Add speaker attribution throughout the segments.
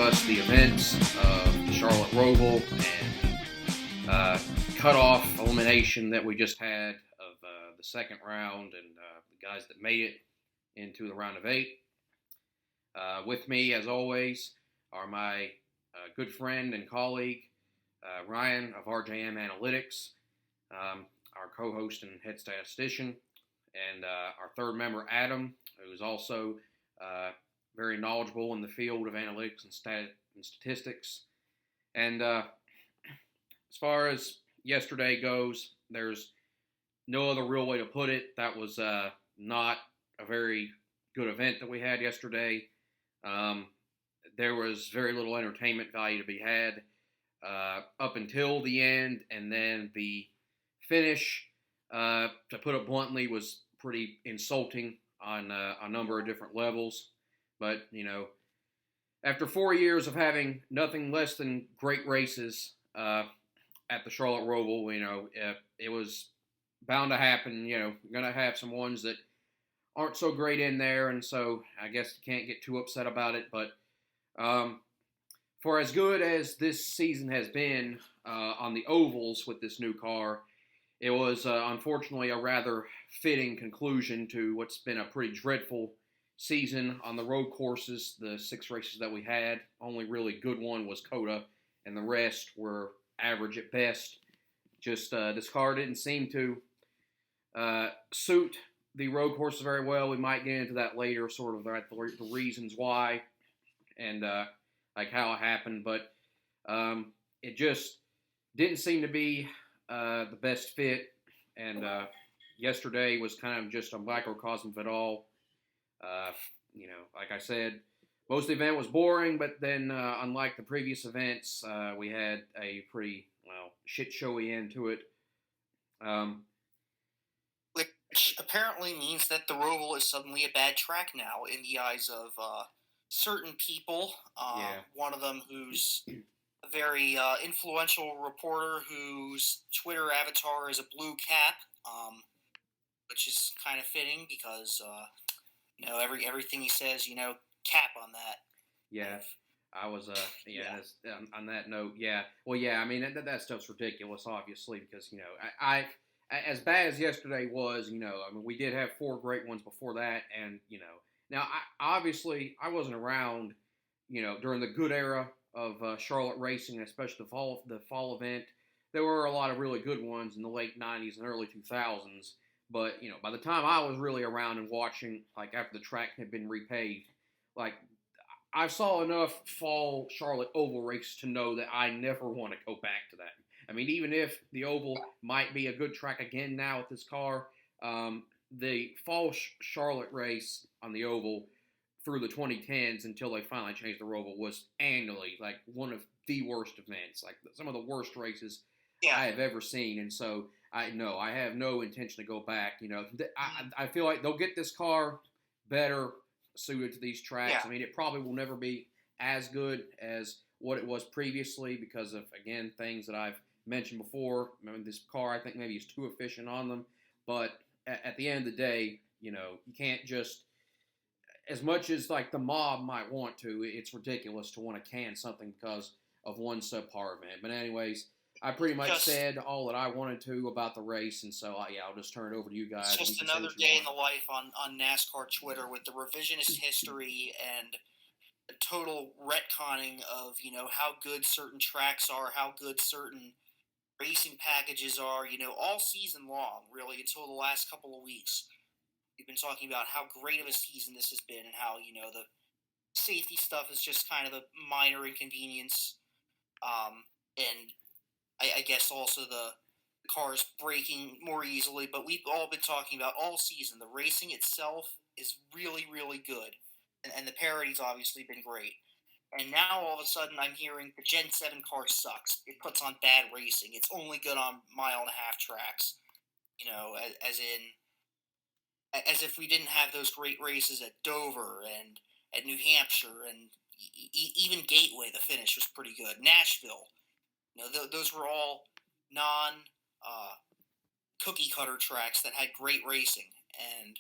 Speaker 1: discuss the events of the Charlotte Roval and cutoff elimination that we just had of the second round and the guys that made it into the round of 8. With me, as always, are my good friend and colleague, Ryan of RJM Analytics, our co-host and head statistician, and our third member, Adam, who is also very knowledgeable in the field of analytics and statistics. And as far as yesterday goes, there's no other real way to put it. That was not a very good event that we had yesterday. There was very little entertainment value to be had up until the end, and then the finish, to put it bluntly, was pretty insulting on a number of different levels. But, after 4 years of having nothing less than great races at the Charlotte Roval, it was bound to happen. Going to have some ones that aren't so great in there, and so I guess you can't get too upset about it. But for as good as this season has been on the ovals with this new car, it was unfortunately a rather fitting conclusion to what's been a pretty dreadful season on the road courses. The 6 races that we had, only really good one was Coda, and the rest were average at best. Just this car didn't seem to suit the road courses very well. We might get into that later, sort of the reasons why and like how it happened, but it just didn't seem to be the best fit, and yesterday was kind of just a microcosm of it all. Like I said, most of the event was boring, but then unlike the previous events, we had a pretty, shit showy end to it.
Speaker 2: Which apparently means that the Roval is suddenly a bad track now in the eyes of certain people. One of them who's a very influential reporter whose Twitter avatar is a blue cap, which is kind of fitting because everything he says, cap on that.
Speaker 1: Yeah, I was on that note. Yeah, well, yeah. I mean that stuff's ridiculous, obviously, because I as bad as yesterday was, we did have 4 great ones before that, and now I wasn't around, during the good era of Charlotte racing, especially the fall event. There were a lot of really good ones in the late 90s and early 2000s. But, by the time I was really around and watching, like after the track had been repaved, like I saw enough fall Charlotte Oval races to know that I never want to go back to that. I mean, even if the Oval might be a good track again now with this car, the fall Charlotte race on the Oval through the 2010s until they finally changed the Roval was annually like one of the worst events, like some of the worst races I have ever seen. And so I have no intention to go back. I feel like they'll get this car better suited to these tracks.
Speaker 2: Yeah.
Speaker 1: I mean, it probably will never be as good as what it was previously because of, again, things that I've mentioned before. I mean, this car, I think maybe is too efficient on them. But at the end of the day, you can't just, as much as like the mob might want to, it's ridiculous to want to can something because of one subpar event. But anyways, I pretty much said all that I wanted to about the race, and so I'll just turn it over to you guys.
Speaker 2: It's just another day in the life on NASCAR Twitter with the revisionist history and the total retconning of how good certain tracks are, how good certain racing packages are. All season long, really, until the last couple of weeks. We've been talking about how great of a season this has been and how, the safety stuff is just kind of a minor inconvenience. And I guess also the cars braking more easily. But we've all been talking about all season. The racing itself is really, really good. And the parody's obviously been great. And now all of a sudden I'm hearing the Gen 7 car sucks. It puts on bad racing. It's only good on 1.5-mile tracks. As if we didn't have those great races at Dover and at New Hampshire and even Gateway. The finish was pretty good. Nashville, those were all non-cookie cutter tracks that had great racing. And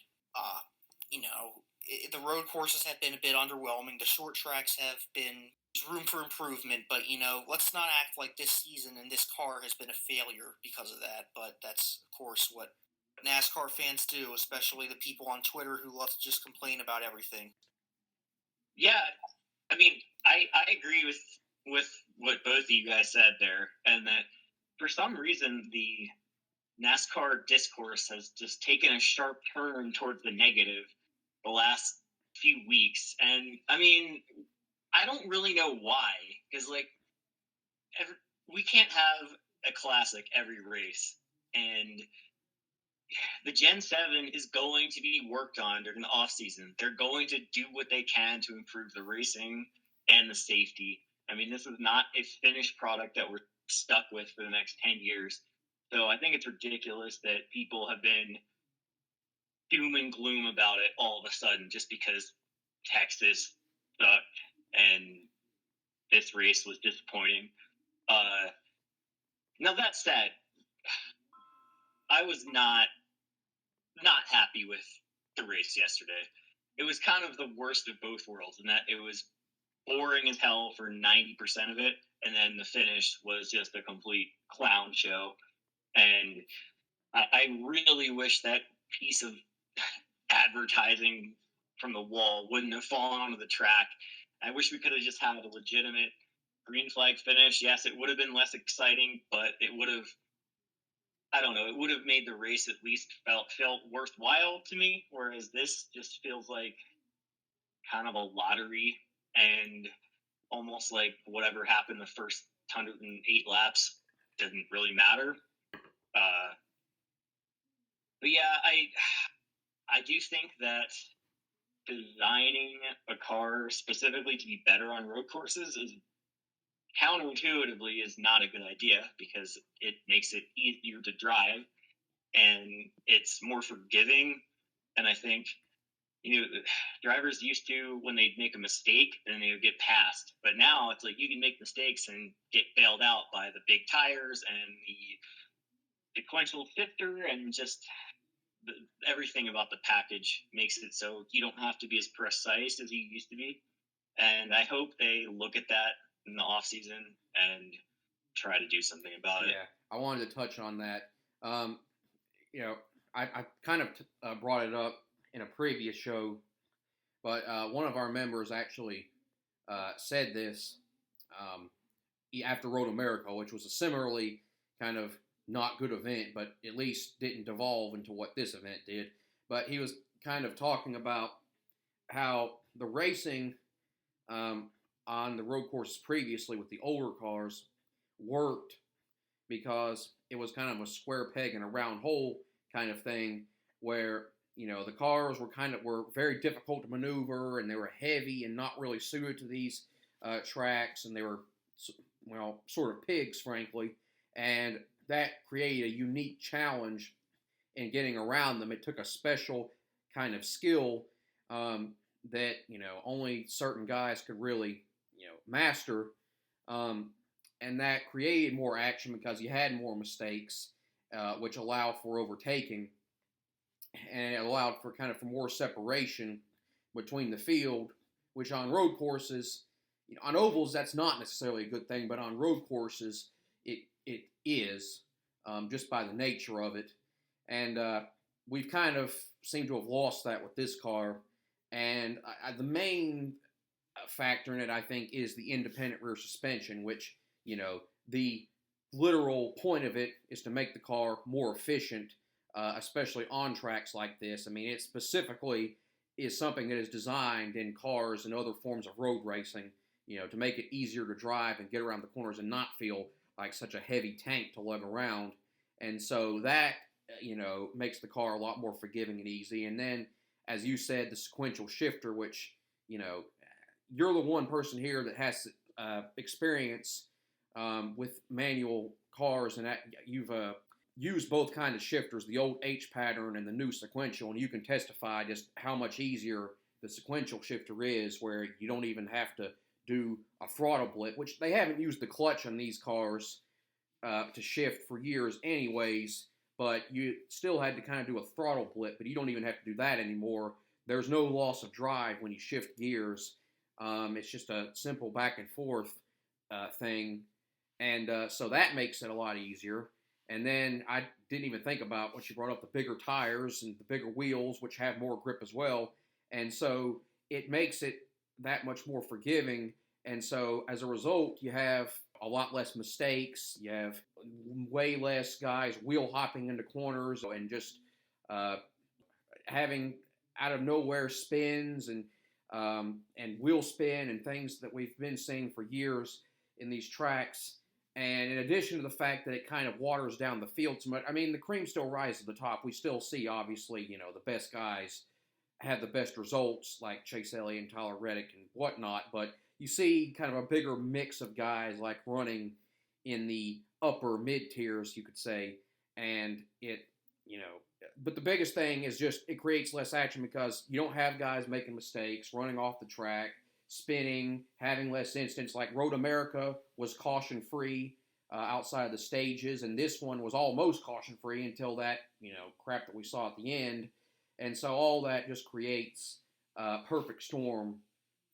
Speaker 2: the road courses have been a bit underwhelming. The short tracks have been there's room for improvement, but let's not act like this season and this car has been a failure because of that. But that's of course what NASCAR fans do, especially the people on Twitter who love to just complain about everything.
Speaker 3: Yeah, I mean, I agree with what both of you guys said there, and that for some reason the NASCAR discourse has just taken a sharp turn towards the negative the last few weeks, and I mean, I don't really know why, because we can't have a classic every race, and the Gen 7 is going to be worked on during the off season. They're going to do what they can to improve the racing and the safety. I mean, this is not a finished product that we're stuck with for the next 10 years. So I think it's ridiculous that people have been doom and gloom about it all of a sudden just because Texas sucked and this race was disappointing. Now that said, I was not happy with the race yesterday. It was kind of the worst of both worlds in that it was boring as hell for 90% of it, and then the finish was just a complete clown show. And I really wish that piece of advertising from the wall wouldn't have fallen onto the track. I wish we could have just had a legitimate green flag finish. Yes, it would have been less exciting, but it would have, I don't know, it would have made the race at least felt worthwhile to me, whereas this just feels like kind of a lottery and almost like whatever happened the first 108 laps didn't really matter. But yeah, I do think that designing a car specifically to be better on road courses is counterintuitively is not a good idea because it makes it easier to drive and it's more forgiving. And I think drivers used to, when they'd make a mistake, then they would get passed. But now it's like you can make mistakes and get bailed out by the big tires and the sequential shifter and just everything about the package makes it so you don't have to be as precise as you used to be. And I hope they look at that in the off season and try to do something about it.
Speaker 1: Yeah, I wanted to touch on that. I kind of brought it up in a previous show, but one of our members actually said this after Road America, which was a similarly kind of not good event, but at least didn't devolve into what this event did. But he was kind of talking about how the racing on the road courses previously with the older cars worked because it was kind of a square peg in a round hole kind of thing where the cars were very difficult to maneuver and they were heavy and not really suited to these tracks, and they were sort of pigs, frankly, and that created a unique challenge in getting around them. It took a special kind of skill that only certain guys could really master, and that created more action because you had more mistakes, which allowed for overtaking, and it allowed for for more separation between the field, which on road courses, on ovals that's not necessarily a good thing, but on road courses it is, just by the nature of it. And we've kind of seemed to have lost that with this car. And the main factor in it, I think, is the independent rear suspension, which, the literal point of it is to make the car more efficient, especially on tracks like this. I mean, it specifically is something that is designed in cars and other forms of road racing, to make it easier to drive and get around the corners and not feel like such a heavy tank to lug around. And so that, makes the car a lot more forgiving and easy. And then, as you said, the sequential shifter, which, you're the one person here that has experience with manual cars, and that you've used both kind of shifters, the old H pattern and the new sequential, and you can testify just how much easier the sequential shifter is, where you don't even have to do a throttle blip, which they haven't used the clutch on these cars to shift for years anyways, but you still had to kind of do a throttle blip, but you don't even have to do that anymore. There's no loss of drive when you shift gears. It's just a simple back and forth thing, and so that makes it a lot easier. And then I didn't even think about when she brought up the bigger tires and the bigger wheels, which have more grip as well. And so it makes it that much more forgiving. And so as a result, you have a lot less mistakes. You have way less guys wheel hopping into corners and just uh, having out of nowhere spins and wheel spin and things that we've been seeing for years in these tracks. And in addition to the fact that it kind of waters down the field so much, I mean, the cream still rises to the top. We still see, obviously, the best guys have the best results, like Chase Elliott and Tyler Reddick and whatnot. But you see kind of a bigger mix of guys like running in the upper mid tiers, you could say, and but the biggest thing is just it creates less action because you don't have guys making mistakes, running off the track, spinning, having less incidents. Like Road America was caution free outside of the stages, and this one was almost caution free until that crap that we saw at the end. And so all that just creates a perfect storm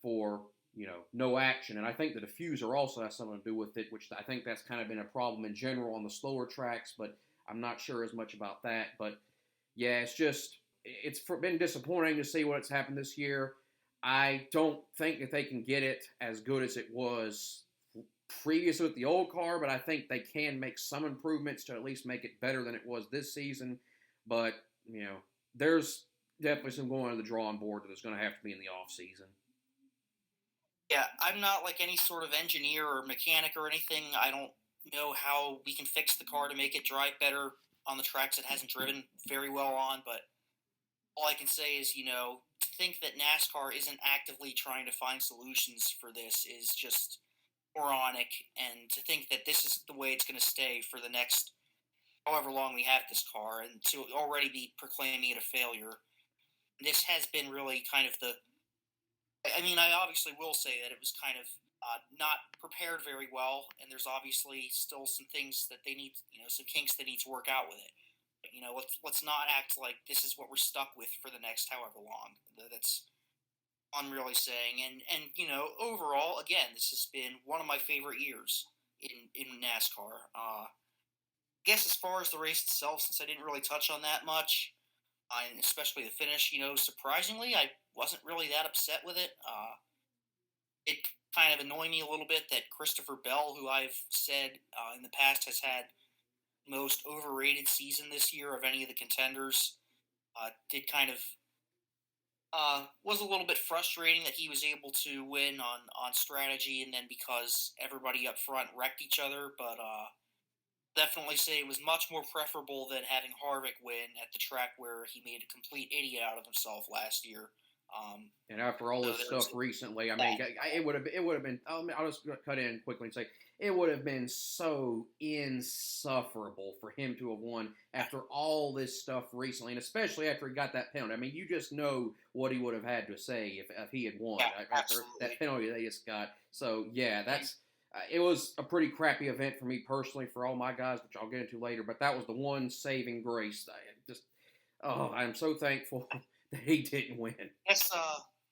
Speaker 1: for no action. And I think the diffuser also has something to do with it, which I think that's kind of been a problem in general on the slower tracks, but I'm not sure as much about that. But yeah, it's been disappointing to see what's happened this year. I don't think that they can get it as good as it was previous with the old car, but I think they can make some improvements to at least make it better than it was this season. But, there's definitely some going to the drawing board that there's going to have to be in the off season.
Speaker 2: Yeah, I'm not like any sort of engineer or mechanic or anything. I don't know how we can fix the car to make it drive better on the tracks it hasn't driven very well on, but all I can say is, to think that NASCAR isn't actively trying to find solutions for this is just moronic, and to think that this is the way it's going to stay for the next however long we have this car, and to already be proclaiming it a failure. This has been really kind of I mean, I obviously will say that it was kind of not prepared very well, and there's obviously still some things that they need, some kinks they need to work out with it. But, let's not act like this is what we're stuck with for the next however long. That's all I'm really saying. And overall, again, this has been one of my favorite years in NASCAR. I guess as far as the race itself, since I didn't really touch on that much, and especially the finish, surprisingly, I wasn't really that upset with it. It kind of annoyed me a little bit that Christopher Bell, who I've said in the past has had most overrated season this year of any of the contenders, did kind of was a little bit frustrating that he was able to win on strategy, and then because everybody up front wrecked each other. But definitely say it was much more preferable than having Harvick win at the track where he made a complete idiot out of himself last year.
Speaker 1: And after all this stuff recently, I mean, it would have been. I'll just cut in quickly and say it would have been so insufferable for him to have won after all this stuff recently, and especially after he got that penalty. I mean, you just know what he would have had to say if he had won after that penalty they just got. So yeah, that's. It was a pretty crappy event for me personally, for all my guys, which I'll get into later. But that was the one saving grace. I'm so thankful that he didn't win.
Speaker 2: I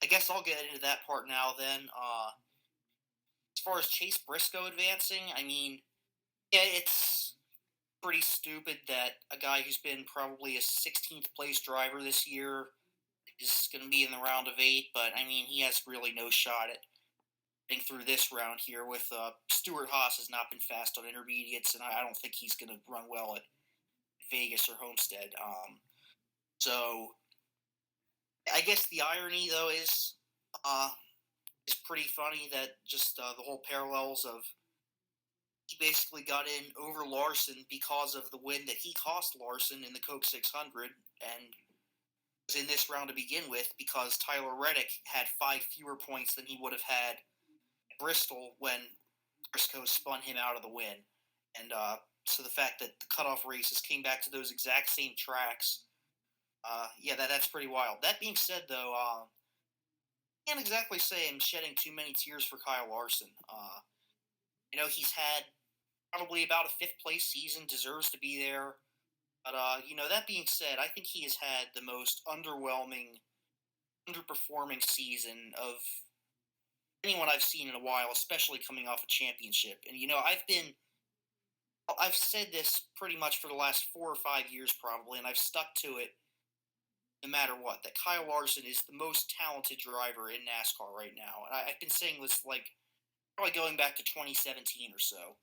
Speaker 2: guess I'll get into that part now. Then, as far as Chase Briscoe advancing, I mean, yeah, it's pretty stupid that a guy who's been probably a 16th place driver this year is going to be in the round of 8. But I mean, he has really no shot at through this round here with Stuart Haas has not been fast on intermediates, and I don't think he's going to run well at Vegas or Homestead. So I guess the irony, though, is pretty funny that just the whole parallels of he basically got in over Larson because of the win that he cost Larson in the Coke 600, and was in this round to begin with because Tyler Reddick had 5 fewer points than he would have had Bristol when Briscoe spun him out of the win. And so the fact that the cutoff races came back to those exact same tracks, that's pretty wild. That being said, though, I can't exactly say I'm shedding too many tears for Kyle Larson. He's had probably about a 5th place season, deserves to be there. But, that being said, I think he has had the most underperforming season of anyone I've seen in a while, especially coming off a championship. And I've said this pretty much for the last 4 or 5 years probably, and I've stuck to it no matter what. That Kyle Larson is the most talented driver in NASCAR right now, and I've been saying this like probably going back to 2017 or so.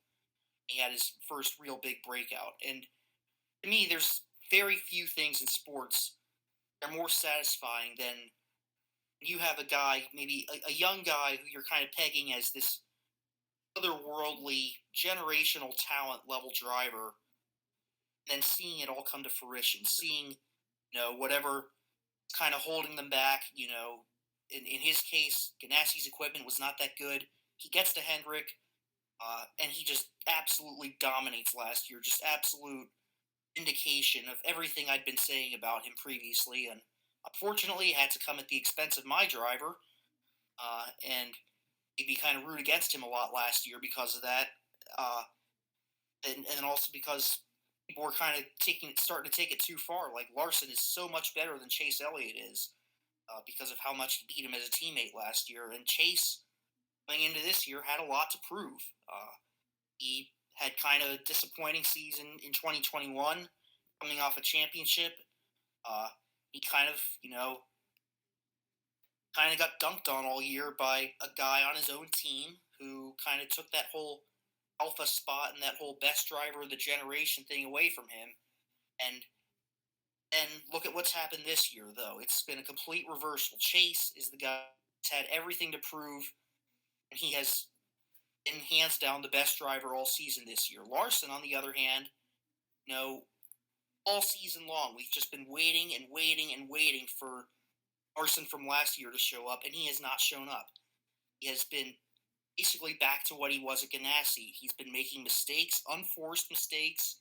Speaker 2: He had his first real big breakout, and to me, there's very few things in sports that are more satisfying than you have a guy, maybe a young guy who you're kind of pegging as this otherworldly, generational talent level driver, and then seeing it all come to fruition, seeing, whatever kind of holding them back, in his case, Ganassi's equipment was not that good. He gets to Hendrick, and he just absolutely dominates last year, just absolute indication of everything I'd been saying about him previously, and unfortunately, it had to come at the expense of my driver, and maybe kind of root against him a lot last year because of that, uh, and also because people were kind of starting to take it too far. Like Larson is so much better than Chase Elliott is because of how much he beat him as a teammate last year, and Chase coming into this year had a lot to prove. He had kind of a disappointing season in 2021, coming off a championship. He kind of got dunked on all year by a guy on his own team who kind of took that whole alpha spot and that whole best driver of the generation thing away from him. And look at what's happened this year, though. It's been a complete reversal. Chase is the guy that's had everything to prove, and he has been hands down the best driver all season this year. Larson, on the other hand, all season long, we've just been waiting and waiting and waiting for Larson from last year to show up, and he has not shown up. He has been basically back to what he was at Ganassi. He's been making mistakes, unforced mistakes,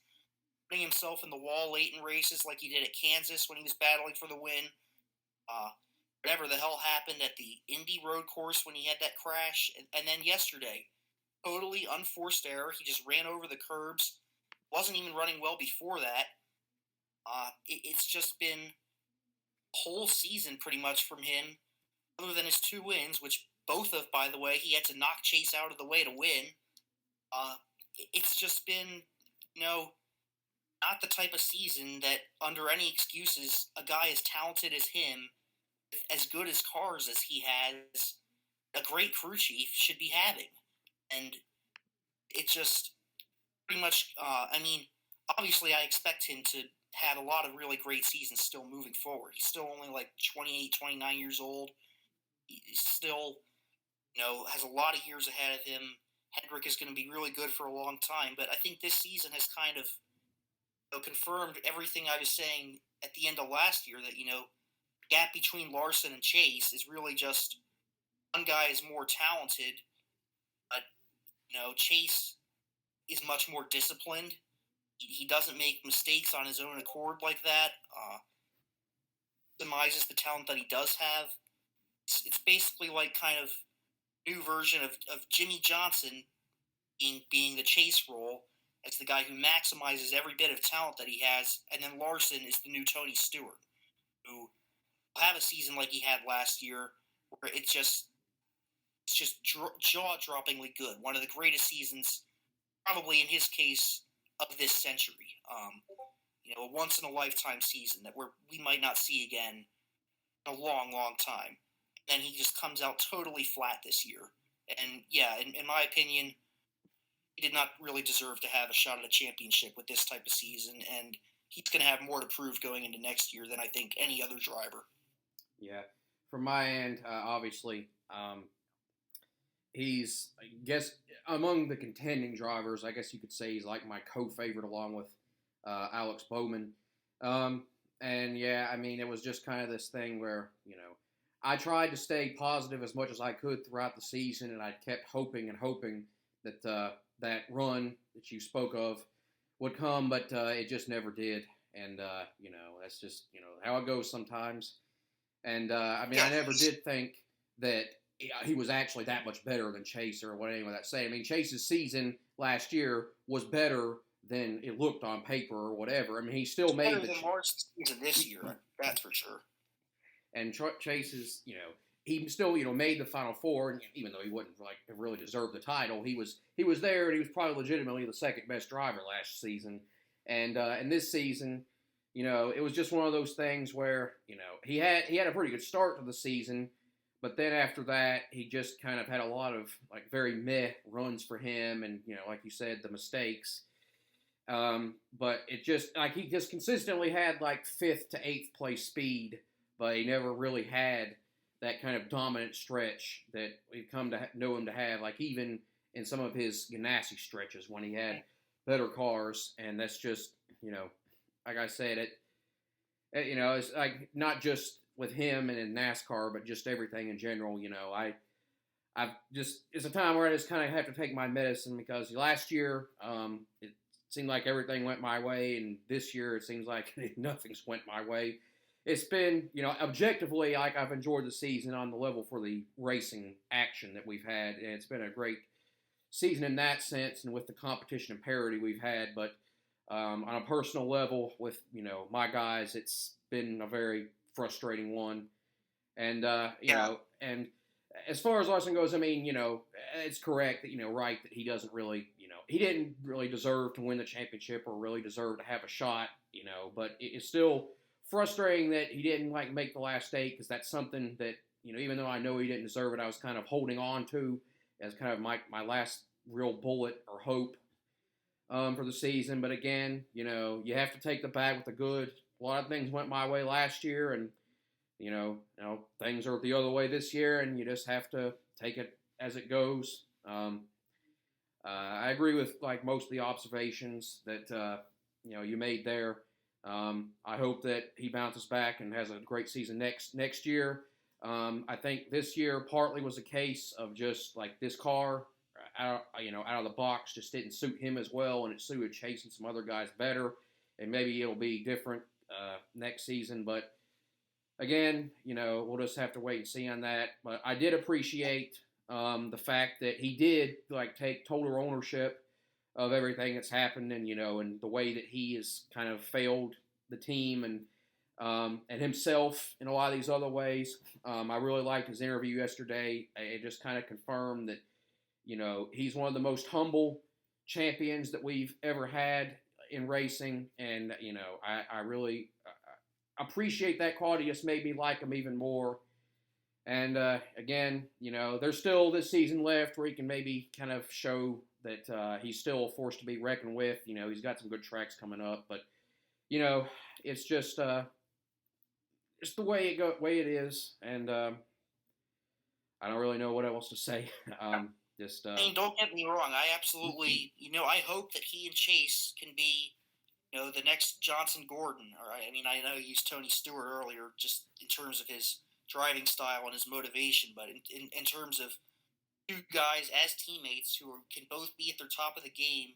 Speaker 2: putting himself in the wall late in races like he did at Kansas when he was battling for the win. Whatever the hell happened at the Indy road course when he had that crash. And then yesterday, totally unforced error. He just ran over the curbs. Wasn't even running well before that. It's just been a whole season pretty much from him, other than his 2 wins, which both of, by the way, he had to knock Chase out of the way to win. It's just been, not the type of season that, under any excuses, a guy as talented as him, with as good as cars as he has, a great crew chief should be having. And it just pretty much, obviously I expect him to have a lot of really great seasons still moving forward. He's still only like 28, 29 years old. He's still, has a lot of years ahead of him. Hendrick is going to be really good for a long time, but I think this season has kind of confirmed everything I was saying at the end of last year, that, gap between Larson and Chase is really just one guy is more talented, but, Chase is much more disciplined. He doesn't make mistakes on his own accord like that. Demises the talent that he does have. It's basically like kind of new version of Jimmy Johnson being the Chase role as the guy who maximizes every bit of talent that he has, and then Larson is the new Tony Stewart, who will have a season like he had last year, where it's just jaw-droppingly good. One of the greatest seasons, probably in his case, of this century. A once-in-a-lifetime season that we might not see again in a long, long time. And he just comes out totally flat this year. And, yeah, in my opinion, he did not really deserve to have a shot at a championship with this type of season, and he's going to have more to prove going into next year than I think any other driver.
Speaker 1: Yeah. From my end, obviously, he's, I guess, among the contending drivers, I guess you could say he's like my co-favorite along with Alex Bowman. And, yeah, it was just kind of this thing where, I tried to stay positive as much as I could throughout the season, and I kept hoping and hoping that that run that you spoke of would come, but it just never did. And, that's just, how it goes sometimes. And, I never did think that he was actually that much better than Chase or what anyone that's saying. Chase's season last year was better than it looked on paper or whatever. He still made
Speaker 2: the March season this year, that's for sure.
Speaker 1: And Chase's, he still, made the Final Four, and even though he wouldn't like have really deserved the title, he was there, and he was probably legitimately the second best driver last season, and this season, it was just one of those things where he had a pretty good start to the season, but then after that, he just kind of had a lot of like very meh runs for him, and like you said, the mistakes. But it just like he just consistently had like fifth to eighth place speed, but he never really had that kind of dominant stretch that we've come to know him to have, like even in some of his Ganassi stretches when he had better cars. And that's just, like I said, it's like not just with him and in NASCAR, but just everything in general. I've just, it's a time where I just kind of have to take my medicine because last year, it seemed like everything went my way, and this year it seems like nothing's went my way. It's been, objectively, like I've enjoyed the season on the level for the racing action that we've had, and it's been a great season in that sense, and with the competition and parity we've had. But on a personal level, with my guys, it's been a very frustrating one. And and as far as Larson goes, I mean, it's correct that right that he doesn't really, he didn't really deserve to win the championship or really deserve to have a shot, but it's still frustrating that he didn't like make the last eight, because that's something that even though I know he didn't deserve it, I was kind of holding on to as kind of my last real bullet or hope for the season. But again, you have to take the bad with the good. A lot of things went my way last year, and things are the other way this year, and you just have to take it as it goes. I agree with like most of the observations that you made there. I hope that he bounces back and has a great season next year. I think this year partly was a case of just like this car, out of the box, just didn't suit him as well, and it suited chasing some other guys better. And maybe it'll be different next season, but again, we'll just have to wait and see on that. But I did appreciate the fact that he did like take total ownership of everything that's happened, and and the way that he has kind of failed the team and himself in a lot of these other ways. I really liked his interview yesterday. It just kind of confirmed that he's one of the most humble champions that we've ever had in racing, and I really appreciate that quality. Just made me like him even more. And again, there's still this season left where he can maybe kind of show that he's still a force to be reckoned with. He's got some good tracks coming up, but it's just it's the way it is, and I don't really know what else to say.
Speaker 2: I mean, don't get me wrong. I absolutely, I hope that he and Chase can be, the next Johnson Gordon. Or I mean, I know you used Tony Stewart earlier, just in terms of his driving style and his motivation, but in terms of two guys as teammates who can both be at their top of the game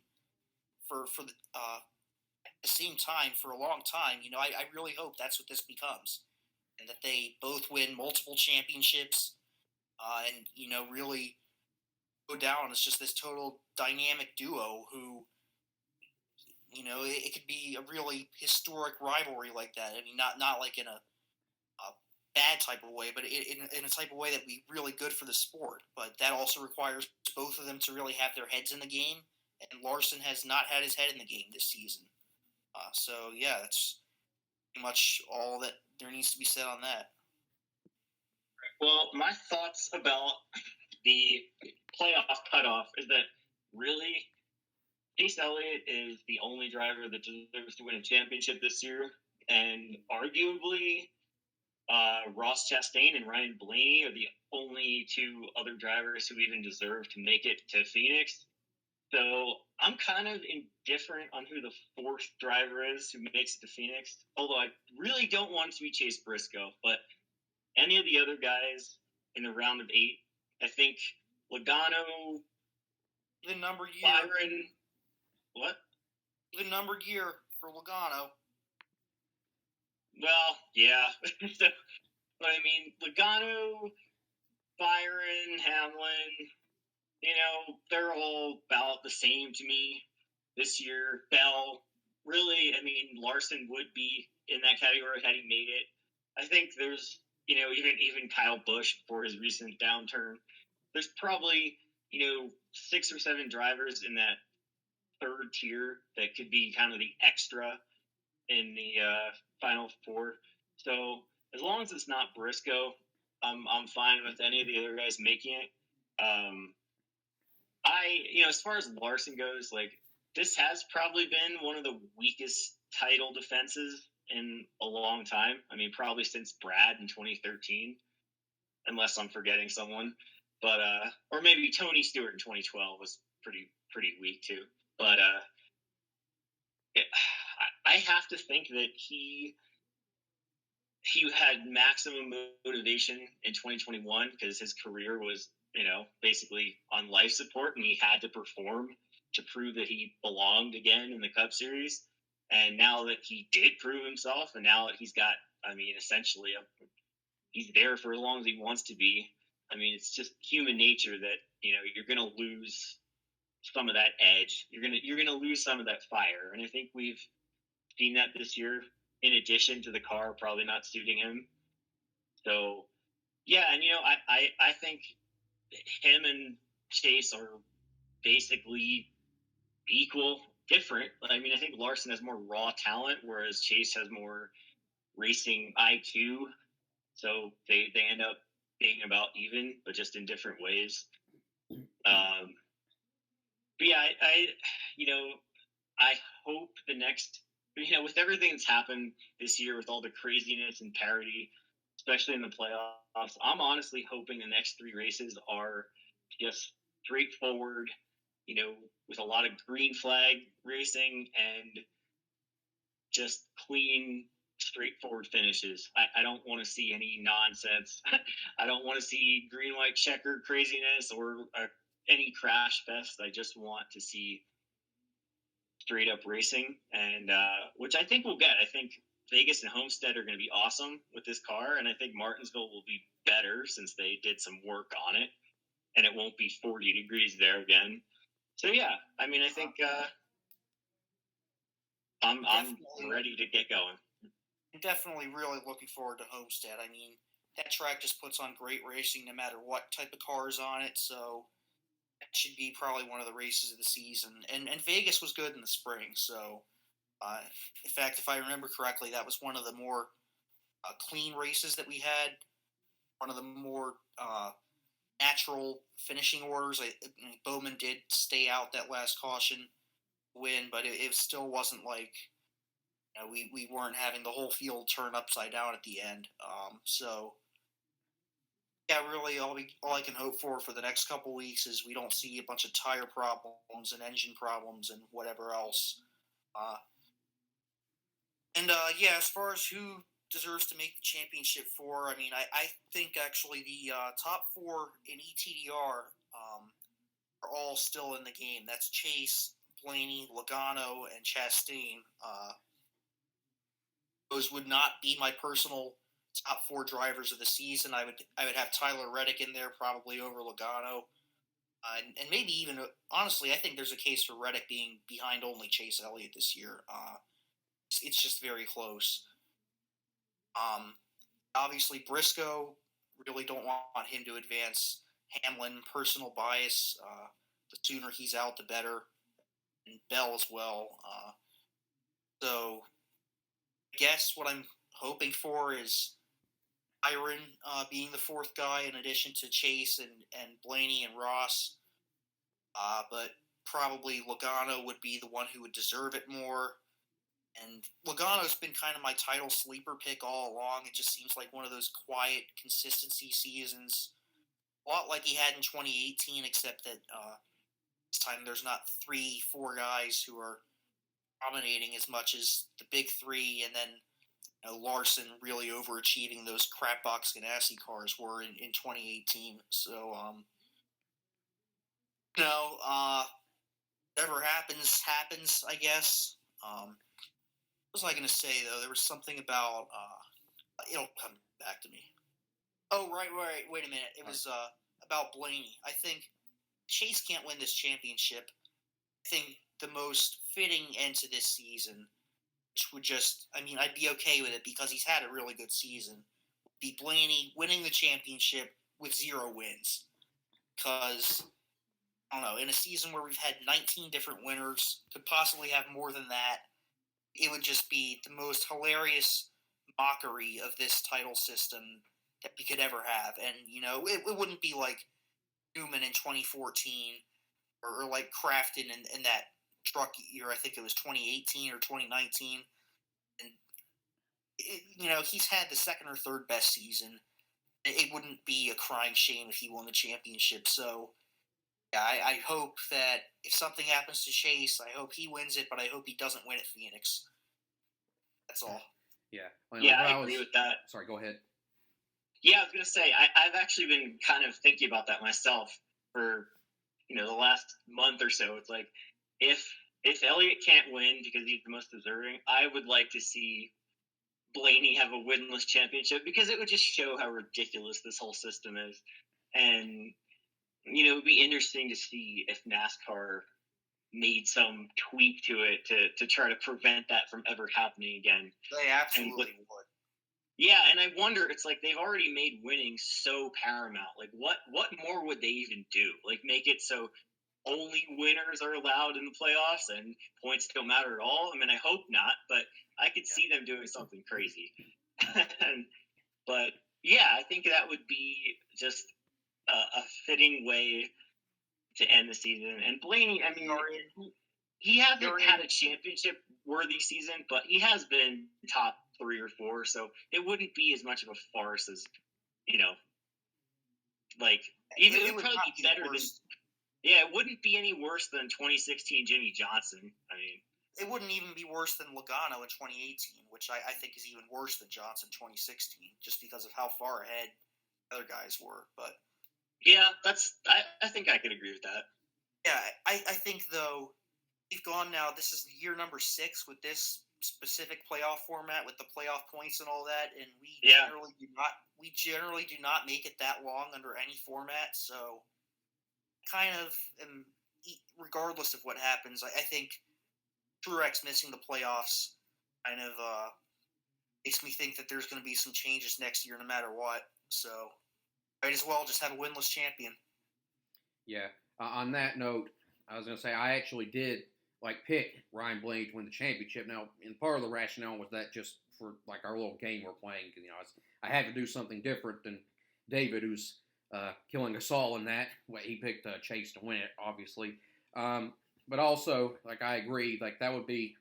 Speaker 2: for the at the same time for a long time. I really hope that's what this becomes, and that they both win multiple championships, and really go down as just this total dynamic duo who. It could be a really historic rivalry like that. I mean, not like in a bad type of way, but in a type of way that would be really good for the sport. But that also requires both of them to really have their heads in the game, and Larson has not had his head in the game this season. So, yeah, that's pretty much all that there needs to be said on that.
Speaker 3: Well, my thoughts about the playoff cutoff is that really Chase Elliott is the only driver that deserves to win a championship this year, and arguably Ross Chastain and Ryan Blaney are the only two other drivers who even deserve to make it to Phoenix. So I'm kind of indifferent on who the fourth driver is who makes it to Phoenix, although I really don't want it to be Chase Briscoe. But any of the other guys in the round of 8, I think Logano,
Speaker 2: the numbered year.
Speaker 3: Byron, what?
Speaker 2: The numbered year for Logano.
Speaker 3: Well, yeah. But I mean, Logano, Byron, Hamlin, they're all about the same to me this year. Bell, really, I mean, Larson would be in that category had he made it. I think there's, even Kyle Busch before his recent downturn. There's probably 6 or 7 drivers in that third tier that could be kind of the extra in the final 4. So as long as it's not Briscoe, I'm fine with any of the other guys making it. As far as Larson goes, like, this has probably been one of the weakest title defenses in a long time. I mean, probably since Brad in 2013, unless I'm forgetting someone. But or maybe Tony Stewart in 2012 was pretty weak too. But I have to think that he had maximum motivation in 2021 because his career was, basically on life support, and he had to perform to prove that he belonged again in the Cup Series. And now that he did prove himself, and now that he's got, essentially, he's there for as long as he wants to be. I mean, it's just human nature that you're going to lose some of that edge. You're gonna lose some of that fire, and I think we've seen that this year. In addition to the car probably not suiting him, so yeah, and I think him and Chase are basically equal, different. I mean, I think Larson has more raw talent, whereas Chase has more racing IQ. So they end up being about even, but just in different ways. But yeah, I hope the next, with everything that's happened this year, with all the craziness and parity, especially in the playoffs, I'm honestly hoping the next 3 races are just straightforward, with a lot of green flag racing and just clean, straightforward finishes. I don't want to see any nonsense. I don't want to see green, white, checker craziness or any crash fest. I just want to see straight up racing, and which I think we'll get. I think Vegas and Homestead are going to be awesome with this car, and I think Martinsville will be better since they did some work on it, and it won't be 40 degrees there again. So yeah, I mean, I think I'm ready to get going.
Speaker 2: I'm definitely really looking forward to Homestead. I mean, that track just puts on great racing no matter what type of car is on it, so that should be probably one of the races of the season. And Vegas was good in the spring, so in fact, if I remember correctly, that was one of the more clean races that we had, one of the more natural finishing orders. Bowman did stay out that last caution win, but it still wasn't like we weren't having the whole field turn upside down at the end. So yeah, really, all I can hope for the next couple weeks is we don't see a bunch of tire problems and engine problems and whatever else. Yeah, as far as who deserves to make the championship 4, I mean, I think actually the top 4 in ETDR are all still in the game. That's Chase, Blaney, Logano, and Chastain. Those would not be my personal top 4 drivers of the season. I would have Tyler Reddick in there probably over Logano. And maybe even, honestly, I think there's a case for Reddick being behind only Chase Elliott this year. It's just very close. Obviously, Briscoe, really don't want him to advance. Hamlin, personal bias. The sooner he's out, the better. And Bell as well. So I guess what I'm hoping for is Byron being the 4th guy in addition to Chase and Blaney and Ross. But probably Logano would be the one who would deserve it more. And Logano's been kind of my title sleeper pick all along. It just seems like one of those quiet consistency seasons. A lot like he had in 2018, except that this time there's not 3-4 guys who are dominating as much as the big 3, and then Larson really overachieving those crapbox Ganassi cars were in 2018. So, whatever happens, I guess. What was I going to say, though? There was something about, it'll come back to me. Oh, right, wait a minute. It was about Blaney. I think Chase can't win this championship. I think the most fitting end to this season, which would just, I'd be okay with it because he's had a really good season, be Blaney winning the championship with 0 wins. Because, I don't know, in a season where we've had 19 different winners, could possibly have more than that, it would just be the most hilarious mockery of this title system that we could ever have. And, it wouldn't be like Newman in 2014 or like Crafton in that truck year. I think it was 2018 or 2019. And, he's had the second or third best season. It wouldn't be a crying shame if he won the championship. So, yeah, I hope that if something happens to Chase, I hope he wins it, but I hope he doesn't win at Phoenix. That's all.
Speaker 1: Yeah.
Speaker 3: I agree with that.
Speaker 1: Sorry, go ahead.
Speaker 3: Yeah, I was going to say, I've actually been kind of thinking about that myself for, the last month or so. It's like, if Elliott can't win because he's the most deserving, I would like to see Blaney have a winless championship, because it would just show how ridiculous this whole system is. And, it would be interesting to see if NASCAR made some tweak to it to try to prevent that from ever happening again.
Speaker 2: They absolutely would.
Speaker 3: Yeah, and I wonder, it's like they've already made winning so paramount. Like, what more would they even do? Like, make it so only winners are allowed in the playoffs and points don't matter at all? I mean, I hope not, but I could see them doing something crazy. But, yeah, I think that would be just a fitting way to end the season. And Blaney, I mean, he hasn't had a championship-worthy season, but he has been top 3 or 4, so it wouldn't be as much of a farce as, like, even it would probably be better than. Yeah, it wouldn't be any worse than 2016 Jimmy Johnson. I mean,
Speaker 2: it wouldn't even be worse than Logano in 2018, which I think is even worse than Johnson 2016, just because of how far ahead other guys were. But
Speaker 3: yeah, I think I could agree with that.
Speaker 2: Yeah, I think though we've gone now. This is year number 6 with this specific playoff format with the playoff points and all that, and we generally do not make it that long under any format. So, kind of, regardless of what happens, I think Truex missing the playoffs kind of makes me think that there's going to be some changes next year, no matter what. So, might as well just have a winless champion.
Speaker 1: Yeah. On that note, I was going to say I actually did pick Ryan Blaney to win the championship. Now, and part of the rationale was that just for our little game we're playing, I had to do something different than David, who's killing us all in that. He picked Chase to win it, obviously. But also, I agree, that would be,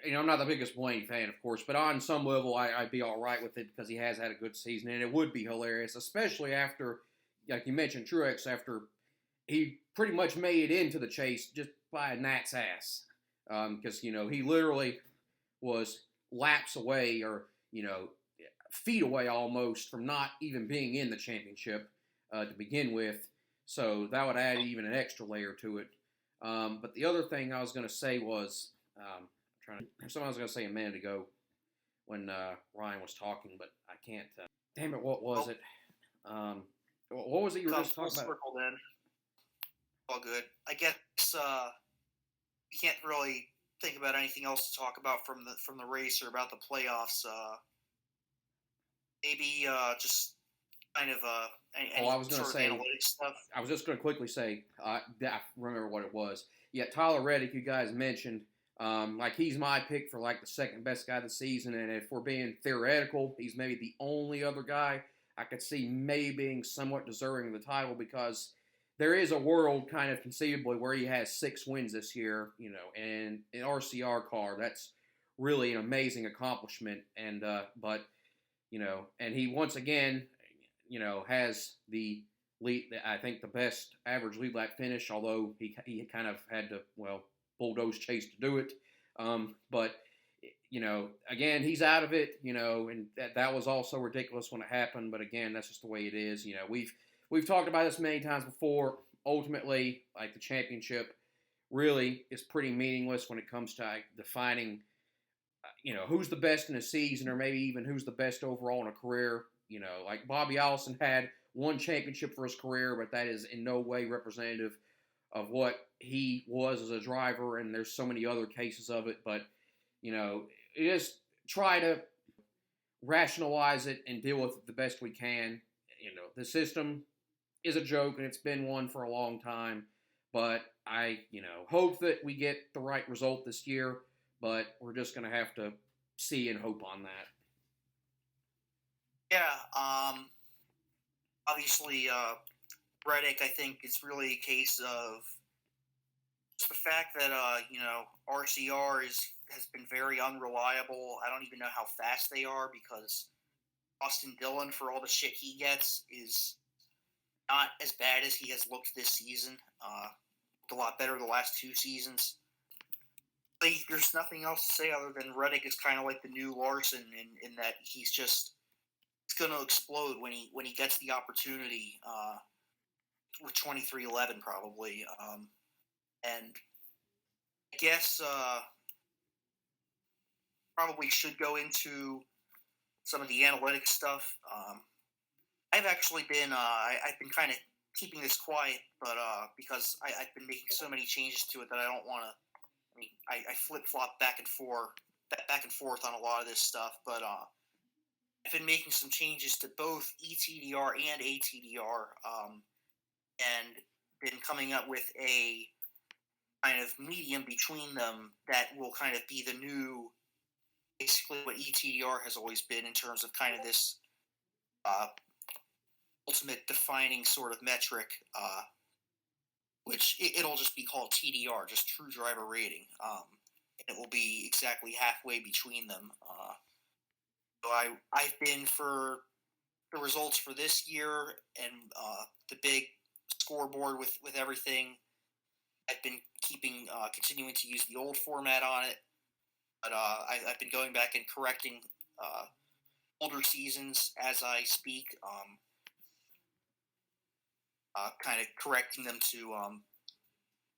Speaker 1: I'm not the biggest Blaney fan, of course, but on some level, I'd be all right with it because he has had a good season, and it would be hilarious, especially after, like you mentioned, Truex, after he pretty much made it into the chase just by a gnat's ass. Because, he literally was laps away or, feet away almost from not even being in the championship to begin with. So that would add even an extra layer to it. But the other thing I was going to say was, something I was going to say a minute ago when Ryan was talking, but I can't. Damn it, what was it? What was it you were just talking about?
Speaker 2: Circle then. All good. I guess we can't really think about anything else to talk about from the race or about the playoffs. Maybe just kind of any
Speaker 1: I was going to say
Speaker 2: analytics stuff.
Speaker 1: I was just going to quickly say I remember what it was. Yeah, Tyler Reddick, you guys mentioned. He's my pick for the second best guy of the season, and if we're being theoretical, he's maybe the only other guy I could see maybe being somewhat deserving of the title, because there is a world kind of conceivably where he has 6 wins this year, and an RCR car. That's really an amazing accomplishment, and but and he once again, has the lead. I think the best average lead lap finish, although he kind of had to bulldoze Chase to do it. But again, he's out of it. And that was also ridiculous when it happened. But again, that's just the way it is. We've talked about this many times before. Ultimately, the championship really is pretty meaningless when it comes to defining, who's the best in a season, or maybe even who's the best overall in a career. Bobby Allison had 1 championship for his career, but that is in no way representative of what he was as a driver, and there's so many other cases of it. But, just try to rationalize it and deal with it the best we can. The system is a joke, and it's been one for a long time. But I, hope that we get the right result this year. But we're just going to have to see and hope on that.
Speaker 2: Yeah. Obviously, Reddick, I think, is really a case of the fact that RCR has been very unreliable. I don't even know how fast they are because Austin Dillon, for all the shit he gets, is not as bad as he has looked this season. Looked a lot better the last 2 seasons. There's nothing else to say other than Reddick is kind of like the new Larson in that he's going to explode when he gets the opportunity with 23-11 probably. And I guess probably should go into some of the analytics stuff. I've actually been I've been kind of keeping this quiet, but because I've been making so many changes to it that I don't want to. I mean, I flip flop back and forth on a lot of this stuff, but I've been making some changes to both ETDR and ATDR, and been coming up with a kind of medium between them that will kind of be the new, basically what ETDR has always been in terms of kind of this ultimate defining sort of metric, which it'll just be called TDR, just True Driver Rating. It will be exactly halfway between them. So I've been for the results for this year and the big scoreboard with everything. I've been continuing to use the old format on it, but I've been going back and correcting older seasons as I speak, kind of correcting them to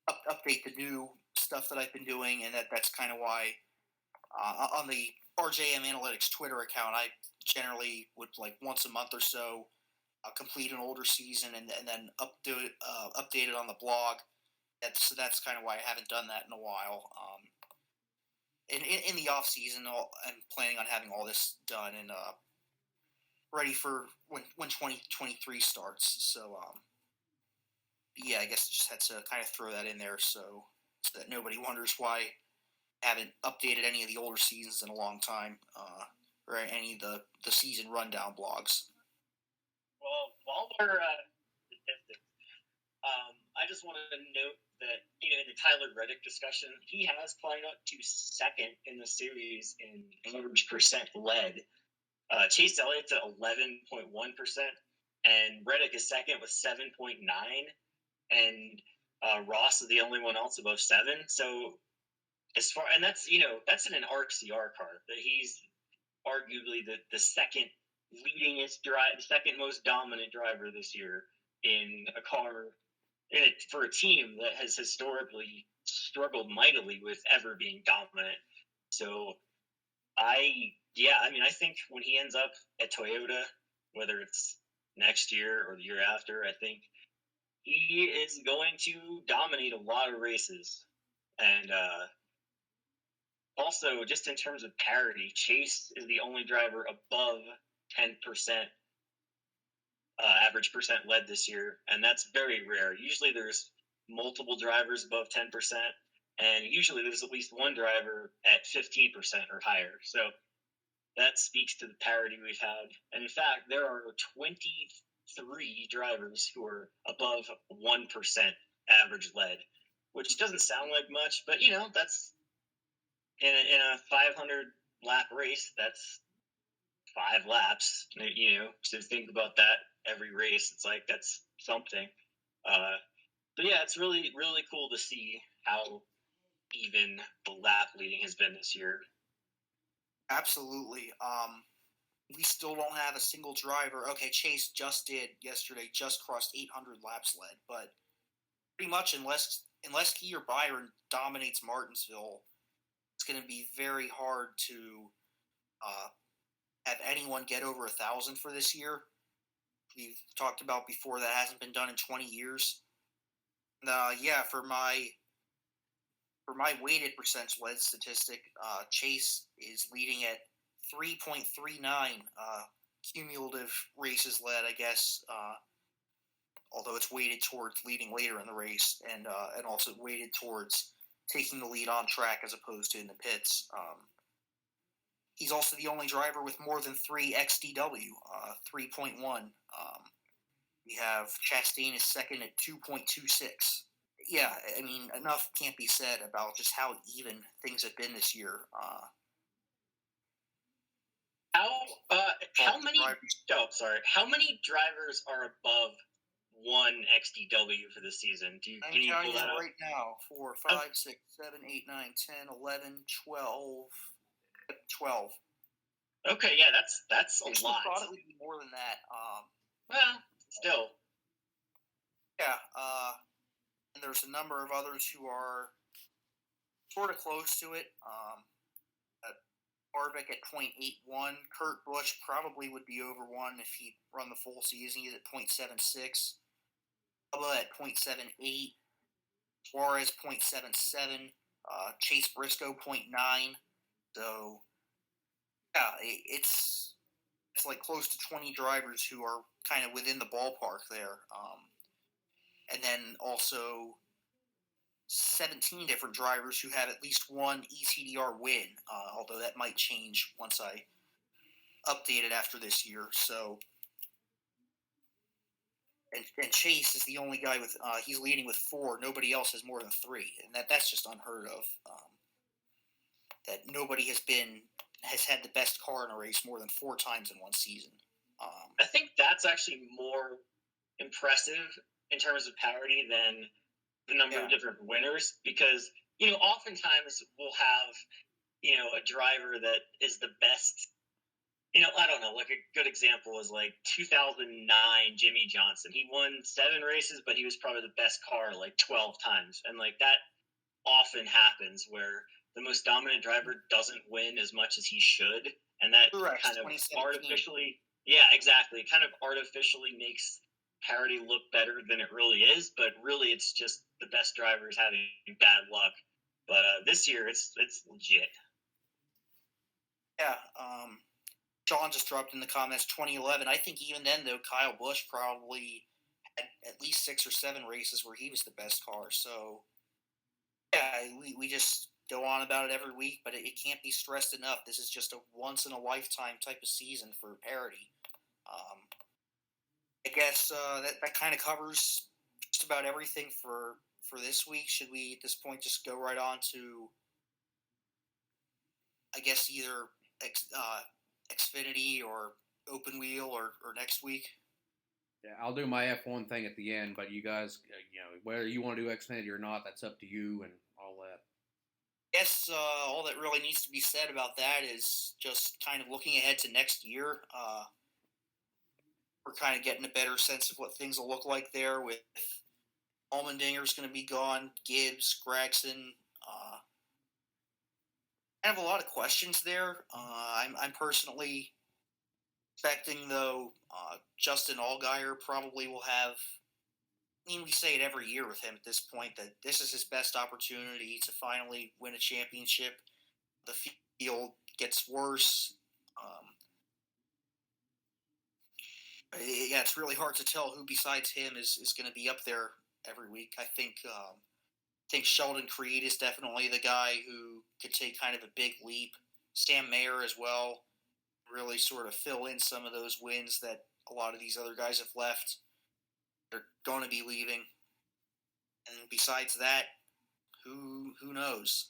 Speaker 2: update the new stuff that I've been doing, and that's kind of why on the RJM Analytics Twitter account, I generally would like once a month or so complete an older season and then update it on the blog. That's kind of why I haven't done that in a while. In the off season, I'm planning on having all this done and ready for when 2023 starts. So yeah, I guess just had to kind of throw that in there so that nobody wonders why I haven't updated any of the older seasons in a long time, or any of the season rundown blogs.
Speaker 3: Well, while we're statistics, I just wanted to note that in the Tyler Reddick discussion, he has climbed up to second in the series in average percent led. Chase Elliott's at 11.1%, and Reddick is second with 7.9%, and Ross is the only one else above 7%. So and that's that's in an RCR car that he's arguably the second the second most dominant driver this year in a car for a team that has historically struggled mightily with ever being dominant. So I think when he ends up at Toyota, whether it's next year or the year after, I think he is going to dominate a lot of races. And also, just in terms of parity, Chase is the only driver above 10% average percent led this year, and that's very rare. Usually there's multiple drivers above 10%, and usually there's at least one driver at 15% or higher. So that speaks to the parity we've had. And in fact, there are 23 drivers who are above 1% average lead, which doesn't sound like much, but that's in a 500 lap race, that's 5 laps. To think about that every race, it's like that's something. But yeah, it's really, really cool to see how even the lap leading has been this year.
Speaker 2: Absolutely. We still don't have a single driver. Okay, Chase just did yesterday, just crossed 800 laps led, but pretty much unless he or Byron dominates Martinsville, it's going to be very hard to have anyone get over 1,000 for this year. We've talked about before that hasn't been done in 20 years. Yeah, for my weighted percentage led statistic, Chase is leading at 3.39 cumulative races led, I guess, although it's weighted towards leading later in the race, and also weighted towards taking the lead on track as opposed to in the pits. He's also the only driver with more than 3 XDW, 3.1. We have Chastain is second at 2.26. Yeah, I mean, enough can't be said about just how even things have been this year.
Speaker 3: How many? Oh, sorry. How many drivers are above 1 XDW for the season?
Speaker 2: Can you pull that up right now? 4, 5, 6, 7, 8, 9, 10, 11, 12. 12.
Speaker 3: Okay, yeah, that's a lot.
Speaker 2: I thought it would be more than that.
Speaker 3: Well, still.
Speaker 2: Yeah, and there's a number of others who are sort of close to it. Harvick at 0.81. Kurt Busch probably would be over 1 if he'd run the full season. He's at 0.76. Bubba at 0.78. Suarez 0.77. Chase Briscoe 0.9. So, yeah, it's like close to 20 drivers who are kind of within the ballpark there. And then also 17 different drivers who have at least one ECDR win, although that might change once I update it after this year. So, and Chase is the only guy with he's leading with 4. Nobody else has more than 3, and that's just unheard of. That nobody has had the best car in a race more than 4 times in one season.
Speaker 3: I think that's actually more impressive in terms of parity than the number of different winners, because oftentimes we'll have a driver that is the best. I don't know, like a good example is like 2009 Jimmy Johnson. He won 7 races, but he was probably the best car like 12 times, and like that often happens where the most dominant driver doesn't win as much as he should, and that kind of artificially, it kind of artificially makes parity look better than it really is, but really it's just the best drivers having bad luck. But this year it's legit.
Speaker 2: Yeah, John just dropped in the comments 2011. I think even then though, Kyle Busch probably had at least 6 or 7 races where he was the best car. So yeah, we just go on about it every week, but it can't be stressed enough. This is just a once in a lifetime type of season for parity. I guess that kind of covers just about everything for this week. Should we, at this point, just go right on to, I guess, either Xfinity or Open Wheel or next week?
Speaker 1: Yeah, I'll do my F1 thing at the end, but you guys, whether you want to do Xfinity or not, that's up to you and all that.
Speaker 2: I guess all that really needs to be said about that is just kind of looking ahead to next year. We're kind of getting a better sense of what things will look like there, with Allmendinger's going to be gone, Gibbs, Gregson. I have a lot of questions there. I'm personally expecting, though, Justin Allgaier probably will have, I mean, we say it every year with him at this point, that this is his best opportunity to finally win a championship. The field gets worse. It's really hard to tell who besides him is going to be up there every week. I think Sheldon Creed is definitely the guy who could take kind of a big leap. Sam Mayer as well, really sort of fill in some of those wins that a lot of these other guys have left. They're going to be leaving. And besides that, who knows?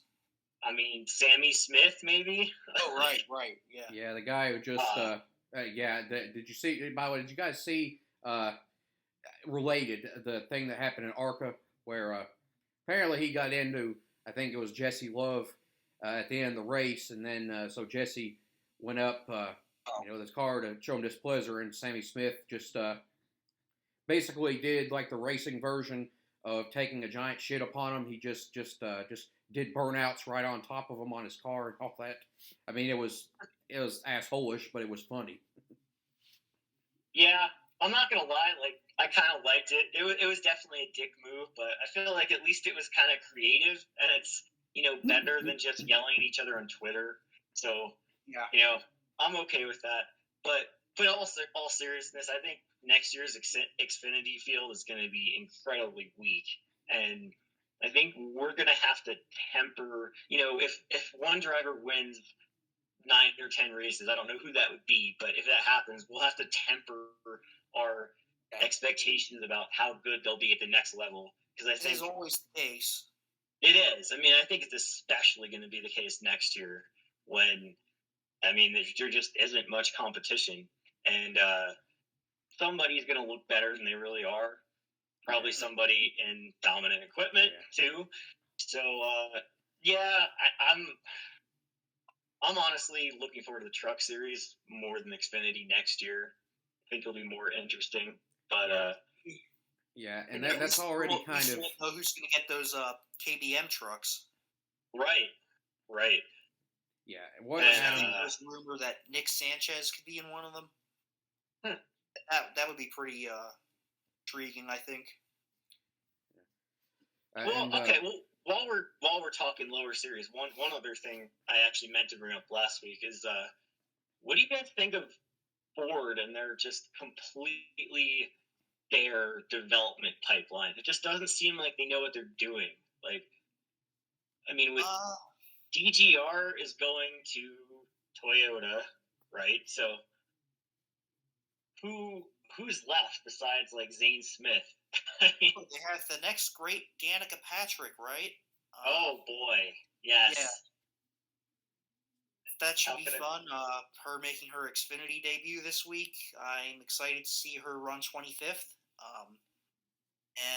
Speaker 3: I mean, Sammy Smith, maybe?
Speaker 2: Oh, right, yeah.
Speaker 1: Yeah, the guy who just, did you see, by the way, did you guys see, related, the thing that happened in ARCA, where apparently he got into, I think it was Jesse Love, at the end of the race, and then, so Jesse went up, with his car to show him displeasure, and Sammy Smith just, basically did like the racing version of taking a giant shit upon him. He just did burnouts right on top of him on his car and all that. I mean, it was asshole-ish, but it was funny.
Speaker 3: Yeah, I'm not gonna lie. Like, I kind of liked it. It was definitely a dick move, but I feel like at least it was kind of creative, and it's better than just yelling at each other on Twitter. So
Speaker 2: yeah,
Speaker 3: I'm okay with that. But also, all seriousness, I think next year's Xfinity field is going to be incredibly weak, and I think we're going to have to temper. If one driver wins 9 or 10 races, I don't know who that would be, but if that happens, we'll have to temper our expectations about how good they'll be at the next level. Because I think
Speaker 2: this is always the case.
Speaker 3: it is. I mean, I think it's especially going to be the case next year when there just isn't much competition, and somebody's going to look better than they really are. Probably somebody in dominant equipment too. So I'm honestly looking forward to the Truck Series more than Xfinity next year. I think it'll be more interesting, but
Speaker 1: and that's already kind of.
Speaker 2: Know who's going to get those KBM trucks?
Speaker 3: Right.
Speaker 1: Yeah,
Speaker 2: there's a rumor that Nick Sanchez could be in one of them. That would be pretty intriguing, I think.
Speaker 3: Well, while we're talking lower series, one other thing I actually meant to bring up last week is what do you guys think of Ford and their just completely bare development pipeline? It just doesn't seem like they know what they're doing. Like, I mean, with DGR is going to Toyota, right? So who's left besides like Zane Smith?
Speaker 2: They have the next great Danica Patrick, right?
Speaker 3: Oh boy, yes.
Speaker 2: Yeah. That should be fun. Her making her Xfinity debut this week. I'm excited to see her run 25th.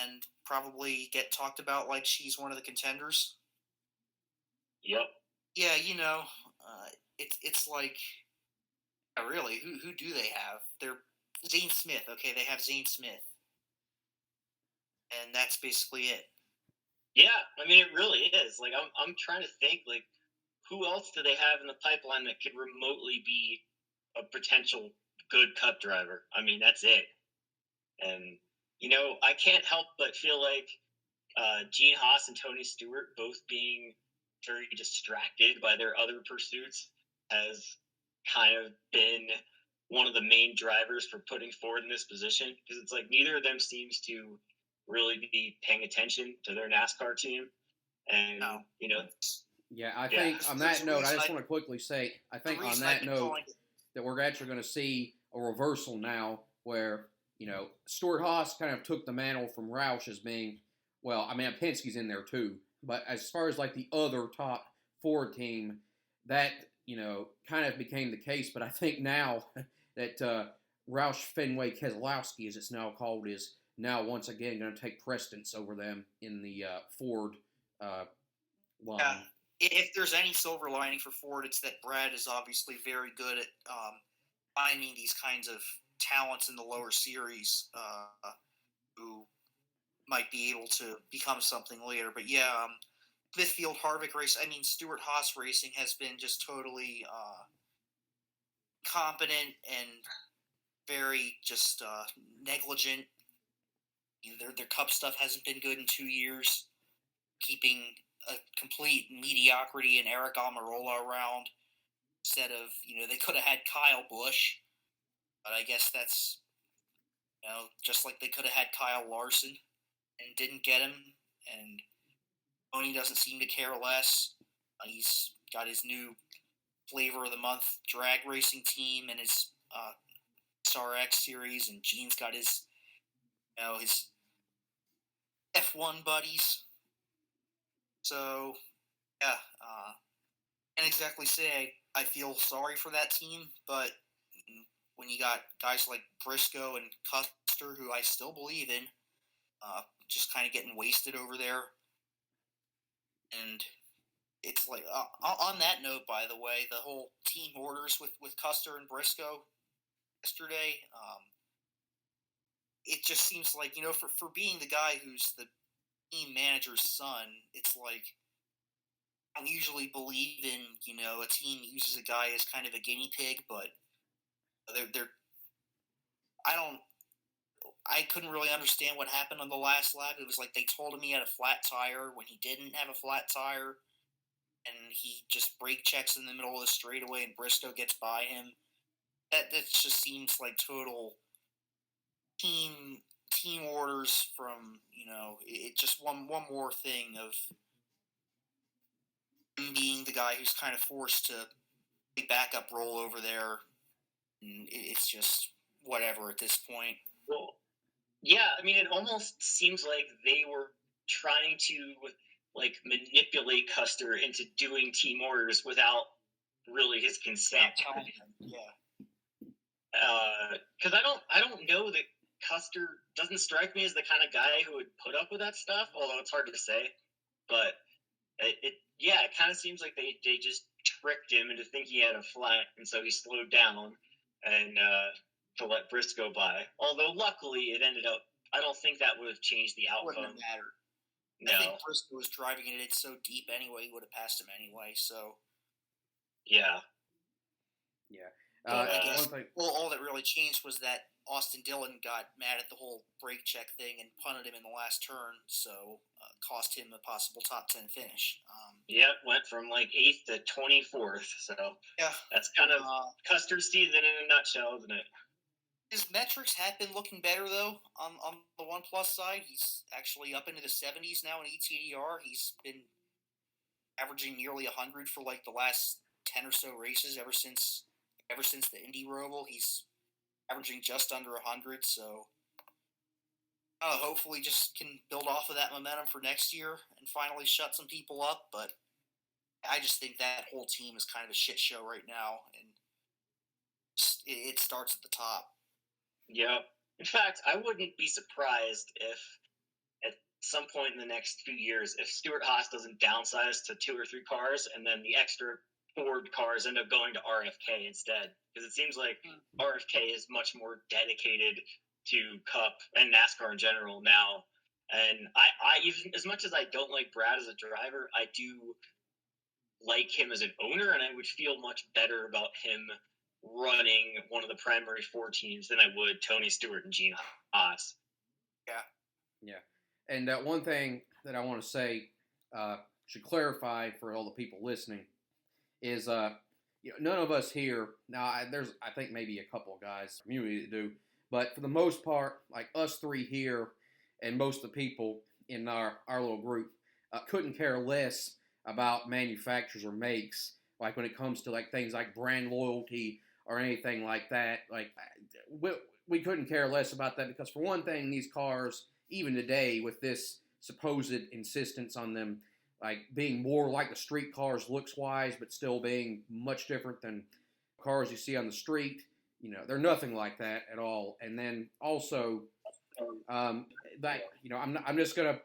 Speaker 2: And probably get talked about like she's one of the contenders.
Speaker 3: Yep.
Speaker 2: Yeah, it's like, really, who do they have? They're Zane Smith. Okay, they have Zane Smith, and that's basically it.
Speaker 3: Yeah, I mean, it really is. Like, I'm trying to think, like, who else do they have in the pipeline that could remotely be a potential good Cup driver? I mean, that's it. And I can't help but feel like Gene Haas and Tony Stewart both being very distracted by their other pursuits has kind of been one of the main drivers for putting Ford in this position, because it's like neither of them seems to really be paying attention to their NASCAR team. And
Speaker 1: I think on that note, I just want to quickly say, I think on that note that we're actually going to see a reversal now where Stuart Haas kind of took the mantle from Roush as being, well, I mean, Penske's in there too, but as far as like the other top Ford team, that, kind of became the case. But I think now that Roush Fenway Keselowski, as it's now called, is now once again going to take precedence over them in the Ford line.
Speaker 2: Yeah. If there's any silver lining for Ford, it's that Brad is obviously very good at finding these kinds of talents in the lower series who might be able to become something later. But yeah, Smithfield Harvick race. I mean, Stuart Haas Racing has been just totally competent and very just negligent. Their Cup stuff hasn't been good in 2 years, keeping a complete mediocrity and Eric Almirola around instead of, they could have had Kyle Busch, but I guess that's, just like they could have had Kyle Larson and didn't get him, and Tony doesn't seem to care less. He's got his new flavor of the month drag racing team and his SRX series, and Gene's got his, his F1 buddies. So, yeah, can't exactly say I feel sorry for that team, but when you got guys like Briscoe and Custer, who I still believe in, just kind of getting wasted over there. And it's like, on that note, by the way, the whole team orders with Custer and Briscoe yesterday, it just seems like, for being the guy who's the team manager's son, it's like, I don't usually believe in, a team uses a guy as kind of a guinea pig, but I couldn't really understand what happened on the last lap. It was like they told him he had a flat tire when he didn't have a flat tire. and he just brake checks in the middle of the straightaway, and Briscoe gets by him. That just seems like total team team orders from it just one more thing of him being the guy who's kind of forced to play backup role over there, and it's just whatever at this point.
Speaker 3: Well, yeah, I mean, it almost seems like they were trying to like manipulate Custer into doing team orders without really his consent.
Speaker 2: Telling him, yeah.
Speaker 3: Because I don't know that Custer doesn't strike me as the kind of guy who would put up with that stuff. Although it's hard to say, but it kind of seems like they just tricked him into thinking he had a flat, and so he slowed down and to let Briscoe by. Although luckily it ended up. I don't think that would have changed the outcome.
Speaker 2: Wouldn't have mattered.
Speaker 3: No.
Speaker 2: I think Briscoe was driving it. It's so deep anyway. He would have passed him anyway. So.
Speaker 3: Yeah.
Speaker 1: Yeah.
Speaker 2: I guess all that really changed was that Austin Dillon got mad at the whole brake check thing and punted him in the last turn, so cost him a possible top 10 finish.
Speaker 3: Went from like 8th to 24th. So
Speaker 2: yeah,
Speaker 3: that's kind of Custer's season in a nutshell, isn't it?
Speaker 2: His metrics have been looking better though. On the OnePlus side, he's actually up into the 70s now in ETDR. He's been averaging nearly 100 for like the last 10 or so races ever since the Indy Roval. He's averaging just under 100, so hopefully just can build off of that momentum for next year and finally shut some people up. But I just think that whole team is kind of a shit show right now, and it starts at the top.
Speaker 3: Yeah. In fact, I wouldn't be surprised if at some point in the next few years, if Stewart-Haas doesn't downsize to 2 or 3 cars, and then the extra Ford cars end up going to RFK instead, because it seems like RFK is much more dedicated to Cup and NASCAR in general now. And I even as much as I don't like Brad as a driver, I do like him as an owner, and I would feel much better about him running one of the primary 4 teams than I would Tony Stewart and Gene Haas.
Speaker 1: Yeah. And one thing that I want to say, should clarify for all the people listening, is none of us here, now there's I think maybe a couple of guys in the community that do, but for the most part, like us 3 here and most of the people in our little group couldn't care less about manufacturers or makes, like when it comes to like things like brand loyalty or anything like that. Like we couldn't care less about that, because for one thing, these cars, even today, with this supposed insistence on them like being more like the street cars looks wise, but still being much different than cars you see on the street, they're nothing like that at all. And then also, I'm just gonna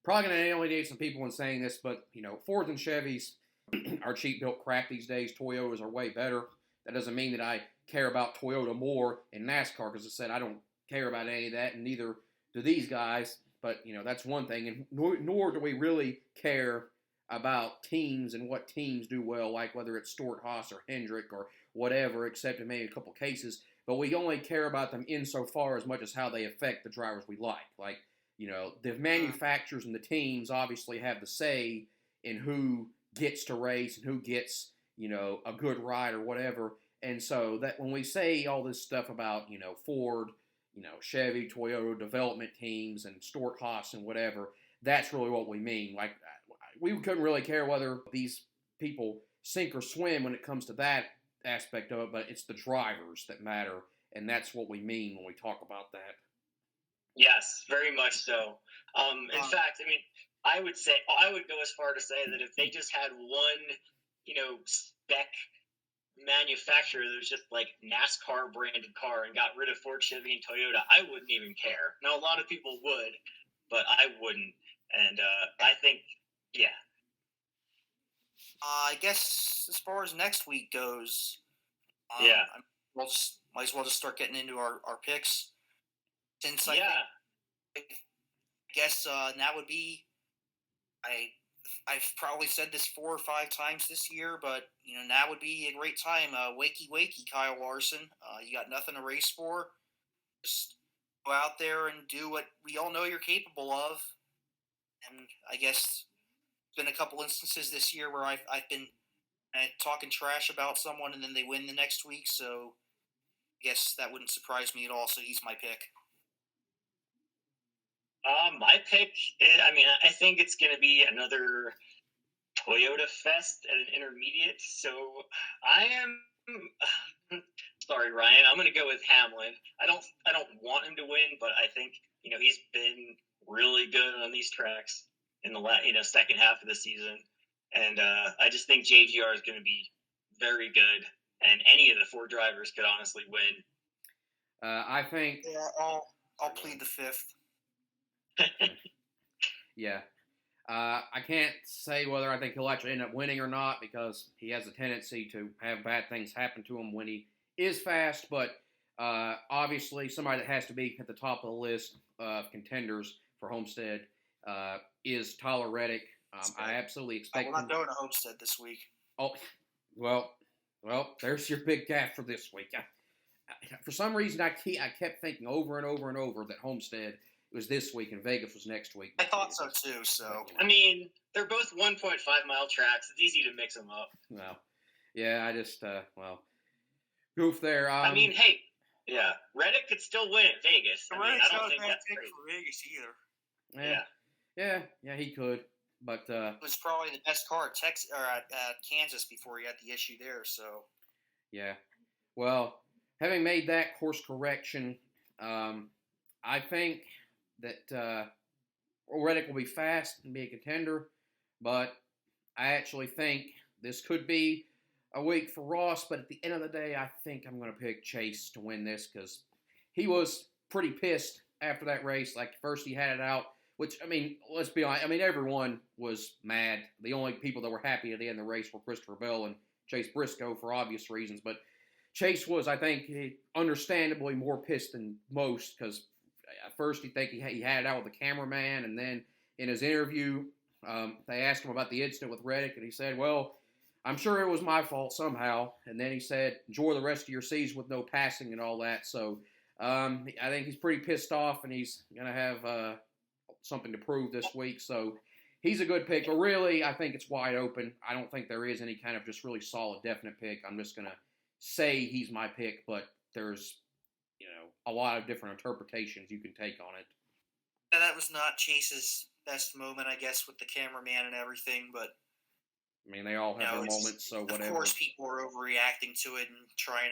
Speaker 1: probably gonna alienate some people in saying this, but Fords and Chevys are cheap built crap these days. Toyotas are way better. That doesn't mean that I care about Toyota more in NASCAR, because I said I don't care about any of that, and neither do these guys. But that's one thing, and nor do we really care about teams and what teams do well, like whether it's Stewart-Haas or Hendrick or whatever, except in maybe a couple cases. But we only care about them insofar as much as how they affect the drivers we like. Like, the manufacturers and the teams obviously have the say in who gets to race and who gets, a good ride or whatever. And so that when we say all this stuff about, Ford, Chevy, Toyota development teams and Stewart-Haas and whatever, that's really what we mean. Like, we couldn't really care whether these people sink or swim when it comes to that aspect of it, but it's the drivers that matter, and that's what we mean when we talk about that.
Speaker 3: Yes, very much so. In fact, I mean, I would go as far to say that if they just had one, spec manufacturer that was just like NASCAR branded car and got rid of Ford, Chevy, and Toyota, I wouldn't even care. Now, a lot of people would, but I wouldn't. And I think, yeah.
Speaker 2: I guess as far as next week goes, might as well just start getting into our picks. Since I guess that would be, I've probably said this 4 or 5 times this year, but now would be a great time. Wakey, Kyle Larson. You got nothing to race for. Just go out there and do what we all know you're capable of. And I guess been a couple instances this year where I've been talking trash about someone and then they win the next week. So I guess that wouldn't surprise me at all. So he's my pick.
Speaker 3: My pick, I think it's going to be another Toyota Fest at an intermediate. So I am sorry, Ryan. I'm going to go with Hamlin. I don't want him to win, but I think he's been really good on these tracks in the second half of the season, and I just think JGR is going to be very good, and any of the 4 drivers could honestly win.
Speaker 1: I think.
Speaker 2: Yeah, I'll plead the fifth.
Speaker 1: Yeah. I can't say whether I think he'll actually end up winning or not because he has a tendency to have bad things happen to him when he is fast. But obviously, somebody that has to be at the top of the list of contenders for Homestead is Tyler Reddick. I absolutely expect.
Speaker 2: We're not going to Homestead this week.
Speaker 1: Oh, well, there's your big gap for this week. For some reason, I kept thinking over and over and over that Homestead was this week and Vegas was next week.
Speaker 2: I thought so too. So
Speaker 3: they're both 1.5 mile tracks. It's easy to mix them up.
Speaker 1: Well, yeah, I just goof there.
Speaker 3: Hey, yeah, Reddick could still win at Vegas. I don't think that's
Speaker 2: great for Vegas either.
Speaker 1: Yeah, he could, but
Speaker 2: it was probably the best car at Texas or at Kansas before he had the issue there. So
Speaker 1: yeah, well, having made that course correction, I think that Reddick will be fast and be a contender, but I actually think this could be a week for Ross, but at the end of the day, I think I'm going to pick Chase to win this because he was pretty pissed after that race. Like, first he had it out, which, let's be honest, everyone was mad. The only people that were happy at the end of the race were Christopher Bell and Chase Briscoe for obvious reasons, but Chase was, I think, understandably more pissed than most because at first he had it out with the cameraman, and then in his interview, they asked him about the incident with Reddick, and he said, well, I'm sure it was my fault somehow. And then he said, enjoy the rest of your season with no passing and all that. So I think he's pretty pissed off, and he's going to have something to prove this week. So he's a good pick, but really I think it's wide open. I don't think there is any kind of just really solid, definite pick. I'm just going to say he's my pick, but there's a lot of different interpretations you can take on it.
Speaker 2: Yeah, that was not Chase's best moment, I guess, with the cameraman and everything, but
Speaker 1: they all have their moments, so whatever. Of
Speaker 2: course, people are overreacting to it and trying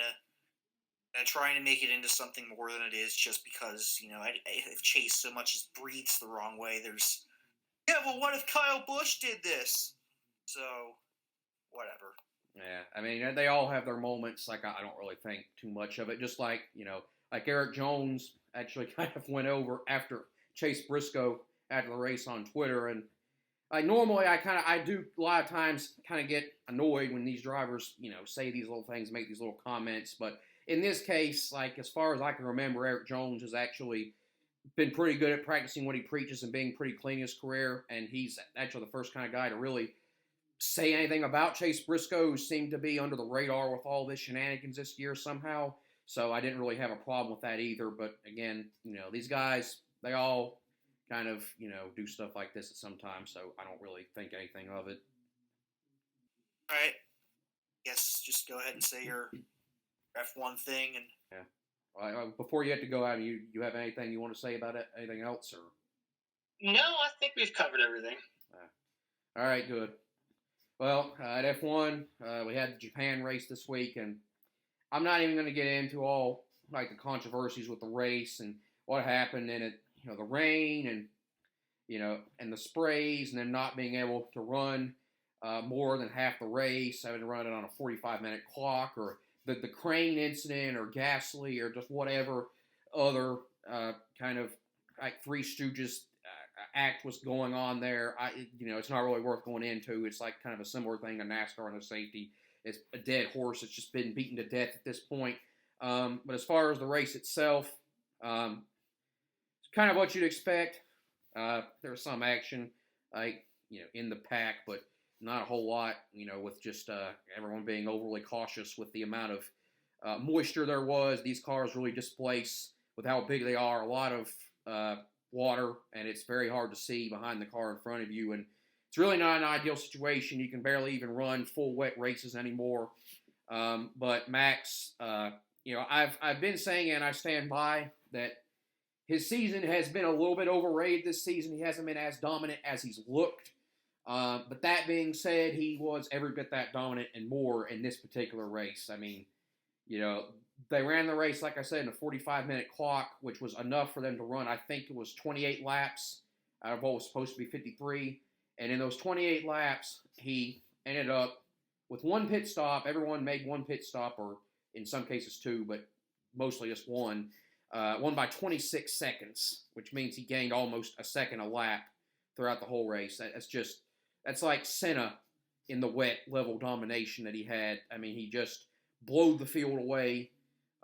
Speaker 2: to make it into something more than it is, just because if Chase so much as breathes the wrong way, there's well, what if Kyle Busch did this? So whatever.
Speaker 1: Yeah, they all have their moments. Like, I don't really think too much of it. Just like like Eric Jones actually kind of went over after Chase Briscoe after the race on Twitter, and normally I do a lot of times kind of get annoyed when these drivers say these little things, make these little comments, but in this case, like, as far as I can remember, Eric Jones has actually been pretty good at practicing what he preaches and being pretty clean in his career, and he's actually the first kind of guy to really say anything about Chase Briscoe, who seemed to be under the radar with all this shenanigans this year somehow. So I didn't really have a problem with that either. But again, these guys, they all kind of, do stuff like this at some time. So I don't really think anything of it.
Speaker 2: All right. Yes, just go ahead and say your F1 thing. And
Speaker 1: yeah. Before you have to go out, you have anything you want to say about it? Anything else? Or?
Speaker 3: No, I think we've covered everything.
Speaker 1: All right, good. Well, at F1, we had the Japan race this week, and I'm not even going to get into all like the controversies with the race and what happened in it, the rain and and the sprays, and then not being able to run more than half the race, having to run it on a 45-minute clock, or the crane incident, or Gasly, or just whatever other kind of like Three Stooges act was going on there. It's not really worth going into. It's like kind of a similar thing to NASCAR and the safety. It's a dead horse. It's just been beaten to death at this point. But as far as the race itself, it's kind of what you'd expect. There was some action, in the pack, but not a whole lot. With just everyone being overly cautious with the amount of moisture there was. These cars really displace, with how big they are, a lot of water, and it's very hard to see behind the car in front of you. And it's really not an ideal situation. You can barely even run full wet races anymore. But Max, I've been saying, and I stand by, that his season has been a little bit overrated this season. He hasn't been as dominant as he's looked. But that being said, he was every bit that dominant and more in this particular race. I mean, they ran the race, like I said, in a 45-minute clock, which was enough for them to run, I think it was 28 laps out of what was supposed to be 53. And in those 28 laps, he ended up with one pit stop. Everyone made one pit stop, or in some cases two, but mostly just one. Won by 26 seconds, which means he gained almost a second a lap throughout the whole race. That's like Senna in the wet level domination that he had. I mean, he just blowed the field away.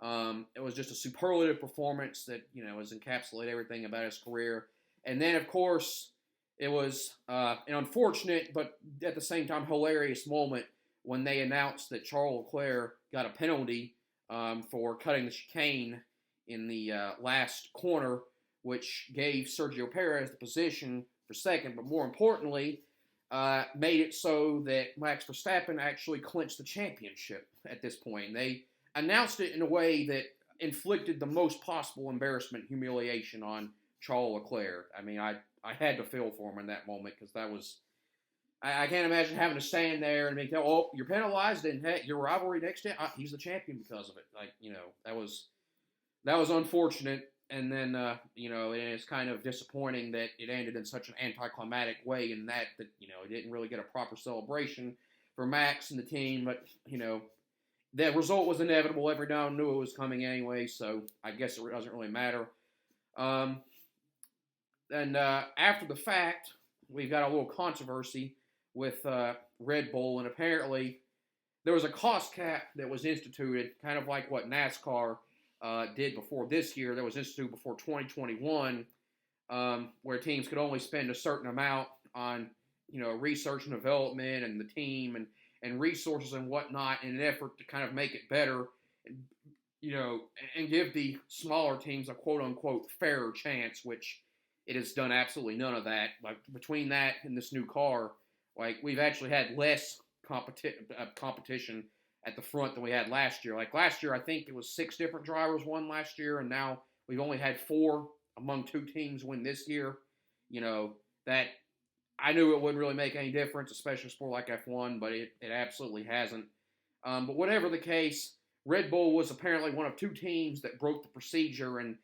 Speaker 1: It was just a superlative performance that, has encapsulated everything about his career. And then, of course, it was an unfortunate but at the same time hilarious moment when they announced that Charles Leclerc got a penalty for cutting the chicane in the last corner, which gave Sergio Perez the position for second, but more importantly, made it so that Max Verstappen actually clinched the championship at this point. They announced it in a way that inflicted the most possible embarrassment, humiliation on Charles Leclerc. I mean, I had to feel for him in that moment because that was, I can't imagine having to stand there and be, oh, you're penalized and hey, your rivalry next to he's the champion because of it. Like, that was unfortunate. And then, and it's kind of disappointing that it ended in such an anticlimactic way in that it didn't really get a proper celebration for Max and the team. But, the result was inevitable. Everyone knew it was coming anyway, so I guess it doesn't really matter. And after the fact, we've got a little controversy with Red Bull, and apparently there was a cost cap that was instituted, kind of like what NASCAR did before this year. That was instituted before 2021, where teams could only spend a certain amount on, research and development and the team and resources and whatnot in an effort to kind of make it better, and give the smaller teams a quote-unquote fairer chance, which it has done absolutely none of that. Like, between that and this new car, like, we've actually had less competition at the front than we had last year. Like, last year, I think it was 6 different drivers won last year, and now we've only had 4 among 2 teams win this year. That I knew it wouldn't really make any difference, especially a sport like F1, but it absolutely hasn't. But whatever the case, Red Bull was apparently one of 2 teams that broke the procedure and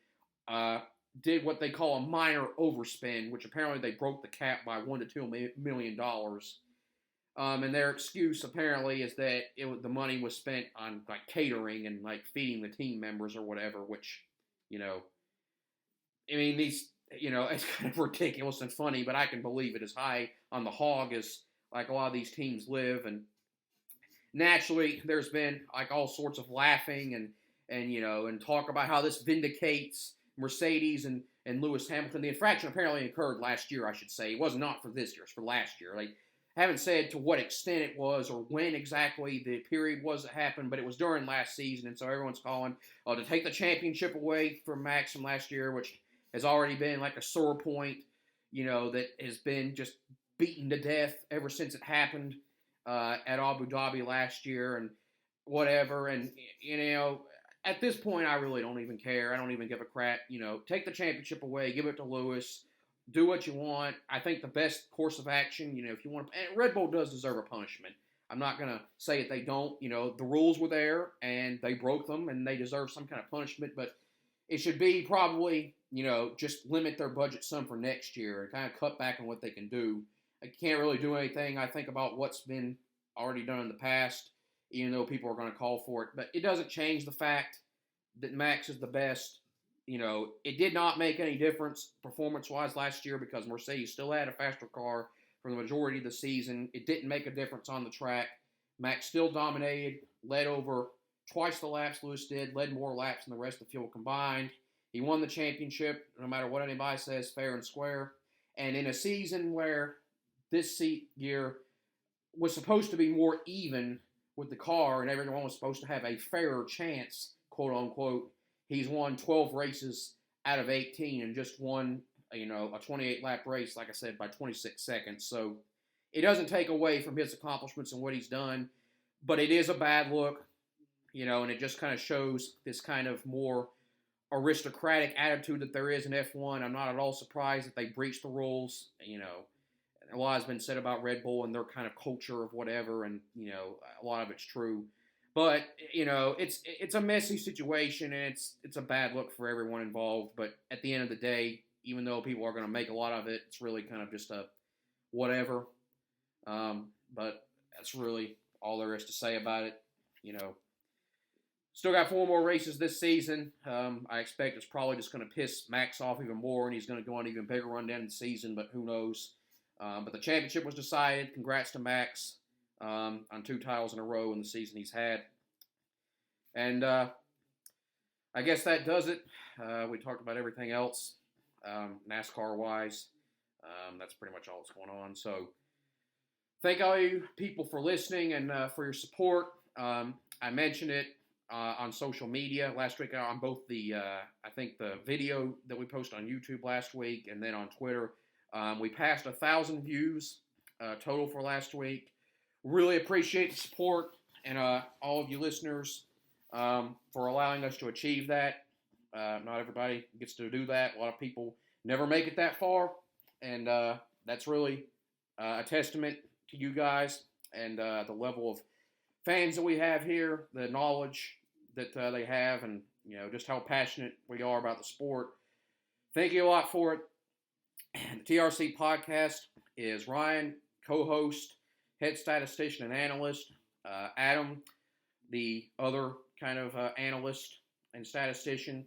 Speaker 1: did what they call a minor overspend, which apparently they broke the cap by $1 to $2 million. And their excuse apparently is that the money was spent on like catering and like feeding the team members or whatever, which, it's kind of ridiculous and funny, but I can believe it as high on the hog as like a lot of these teams live. And naturally, there's been like all sorts of laughing and talk about how this vindicates Mercedes and Lewis Hamilton. The infraction apparently occurred last year, I should say. It was not for this year, it's for last year. Like, haven't said to what extent it was or when exactly the period was that happened, but it was during last season, and so everyone's calling to take the championship away from Max from last year, which has already been like a sore point, that has been just beaten to death ever since it happened at Abu Dhabi last year and whatever. And, at this point, I really don't even care. I don't even give a crap. Take the championship away, give it to Lewis, do what you want. I think the best course of action, if you want to, and Red Bull does deserve a punishment. I'm not going to say that they don't. The rules were there, and they broke them, and they deserve some kind of punishment, but it should be probably, just limit their budget some for next year and kind of cut back on what they can do. I can't really do anything, I think, about what's been already done in the past, even though people are going to call for it. But it doesn't change the fact that Max is the best. It did not make any difference performance-wise last year because Mercedes still had a faster car for the majority of the season. It didn't make a difference on the track. Max still dominated, led over twice the laps Lewis did, led more laps than the rest of the field combined. He won the championship, no matter what anybody says, fair and square. And in a season where this year was supposed to be more even with the car and everyone was supposed to have a fairer chance, quote-unquote, he's won 12 races out of 18 and just won, a 28-lap race, like I said, by 26 seconds. So it doesn't take away from his accomplishments and what he's done, but it is a bad look, and it just kind of shows this kind of more aristocratic attitude that there is in F1. I'm not at all surprised that they breached the rules. A lot has been said about Red Bull and their kind of culture of whatever, and a lot of it's true. But it's a messy situation, and it's a bad look for everyone involved. But at the end of the day, even though people are going to make a lot of it, it's really kind of just a whatever. But that's really all there is to say about it. Still got 4 more races this season. I expect it's probably just going to piss Max off even more, and he's going to go on an even bigger run down in the season, but who knows. But the championship was decided. Congrats to Max on 2 titles in a row in the season he's had. And I guess that does it. We talked about everything else, NASCAR-wise. That's pretty much all that's going on. So thank all you people for listening and for your support. I mentioned it on social media last week on both I think the video that we posted on YouTube last week and then on Twitter. We passed 1,000 views total for last week. Really appreciate the support and all of you listeners for allowing us to achieve that. Not everybody gets to do that. A lot of people never make it that far, and that's really a testament to you guys and the level of fans that we have here, the knowledge that they have, and just how passionate we are about the sport. Thank you a lot for it. The TRC podcast is Ryan, co-host, head statistician and analyst. Adam, the other kind of analyst and statistician.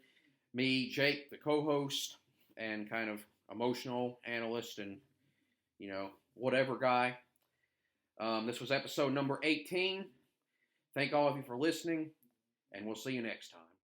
Speaker 1: Me, Jake, the co-host and kind of emotional analyst and, whatever guy. This was episode number 18. Thank all of you for listening, and we'll see you next time.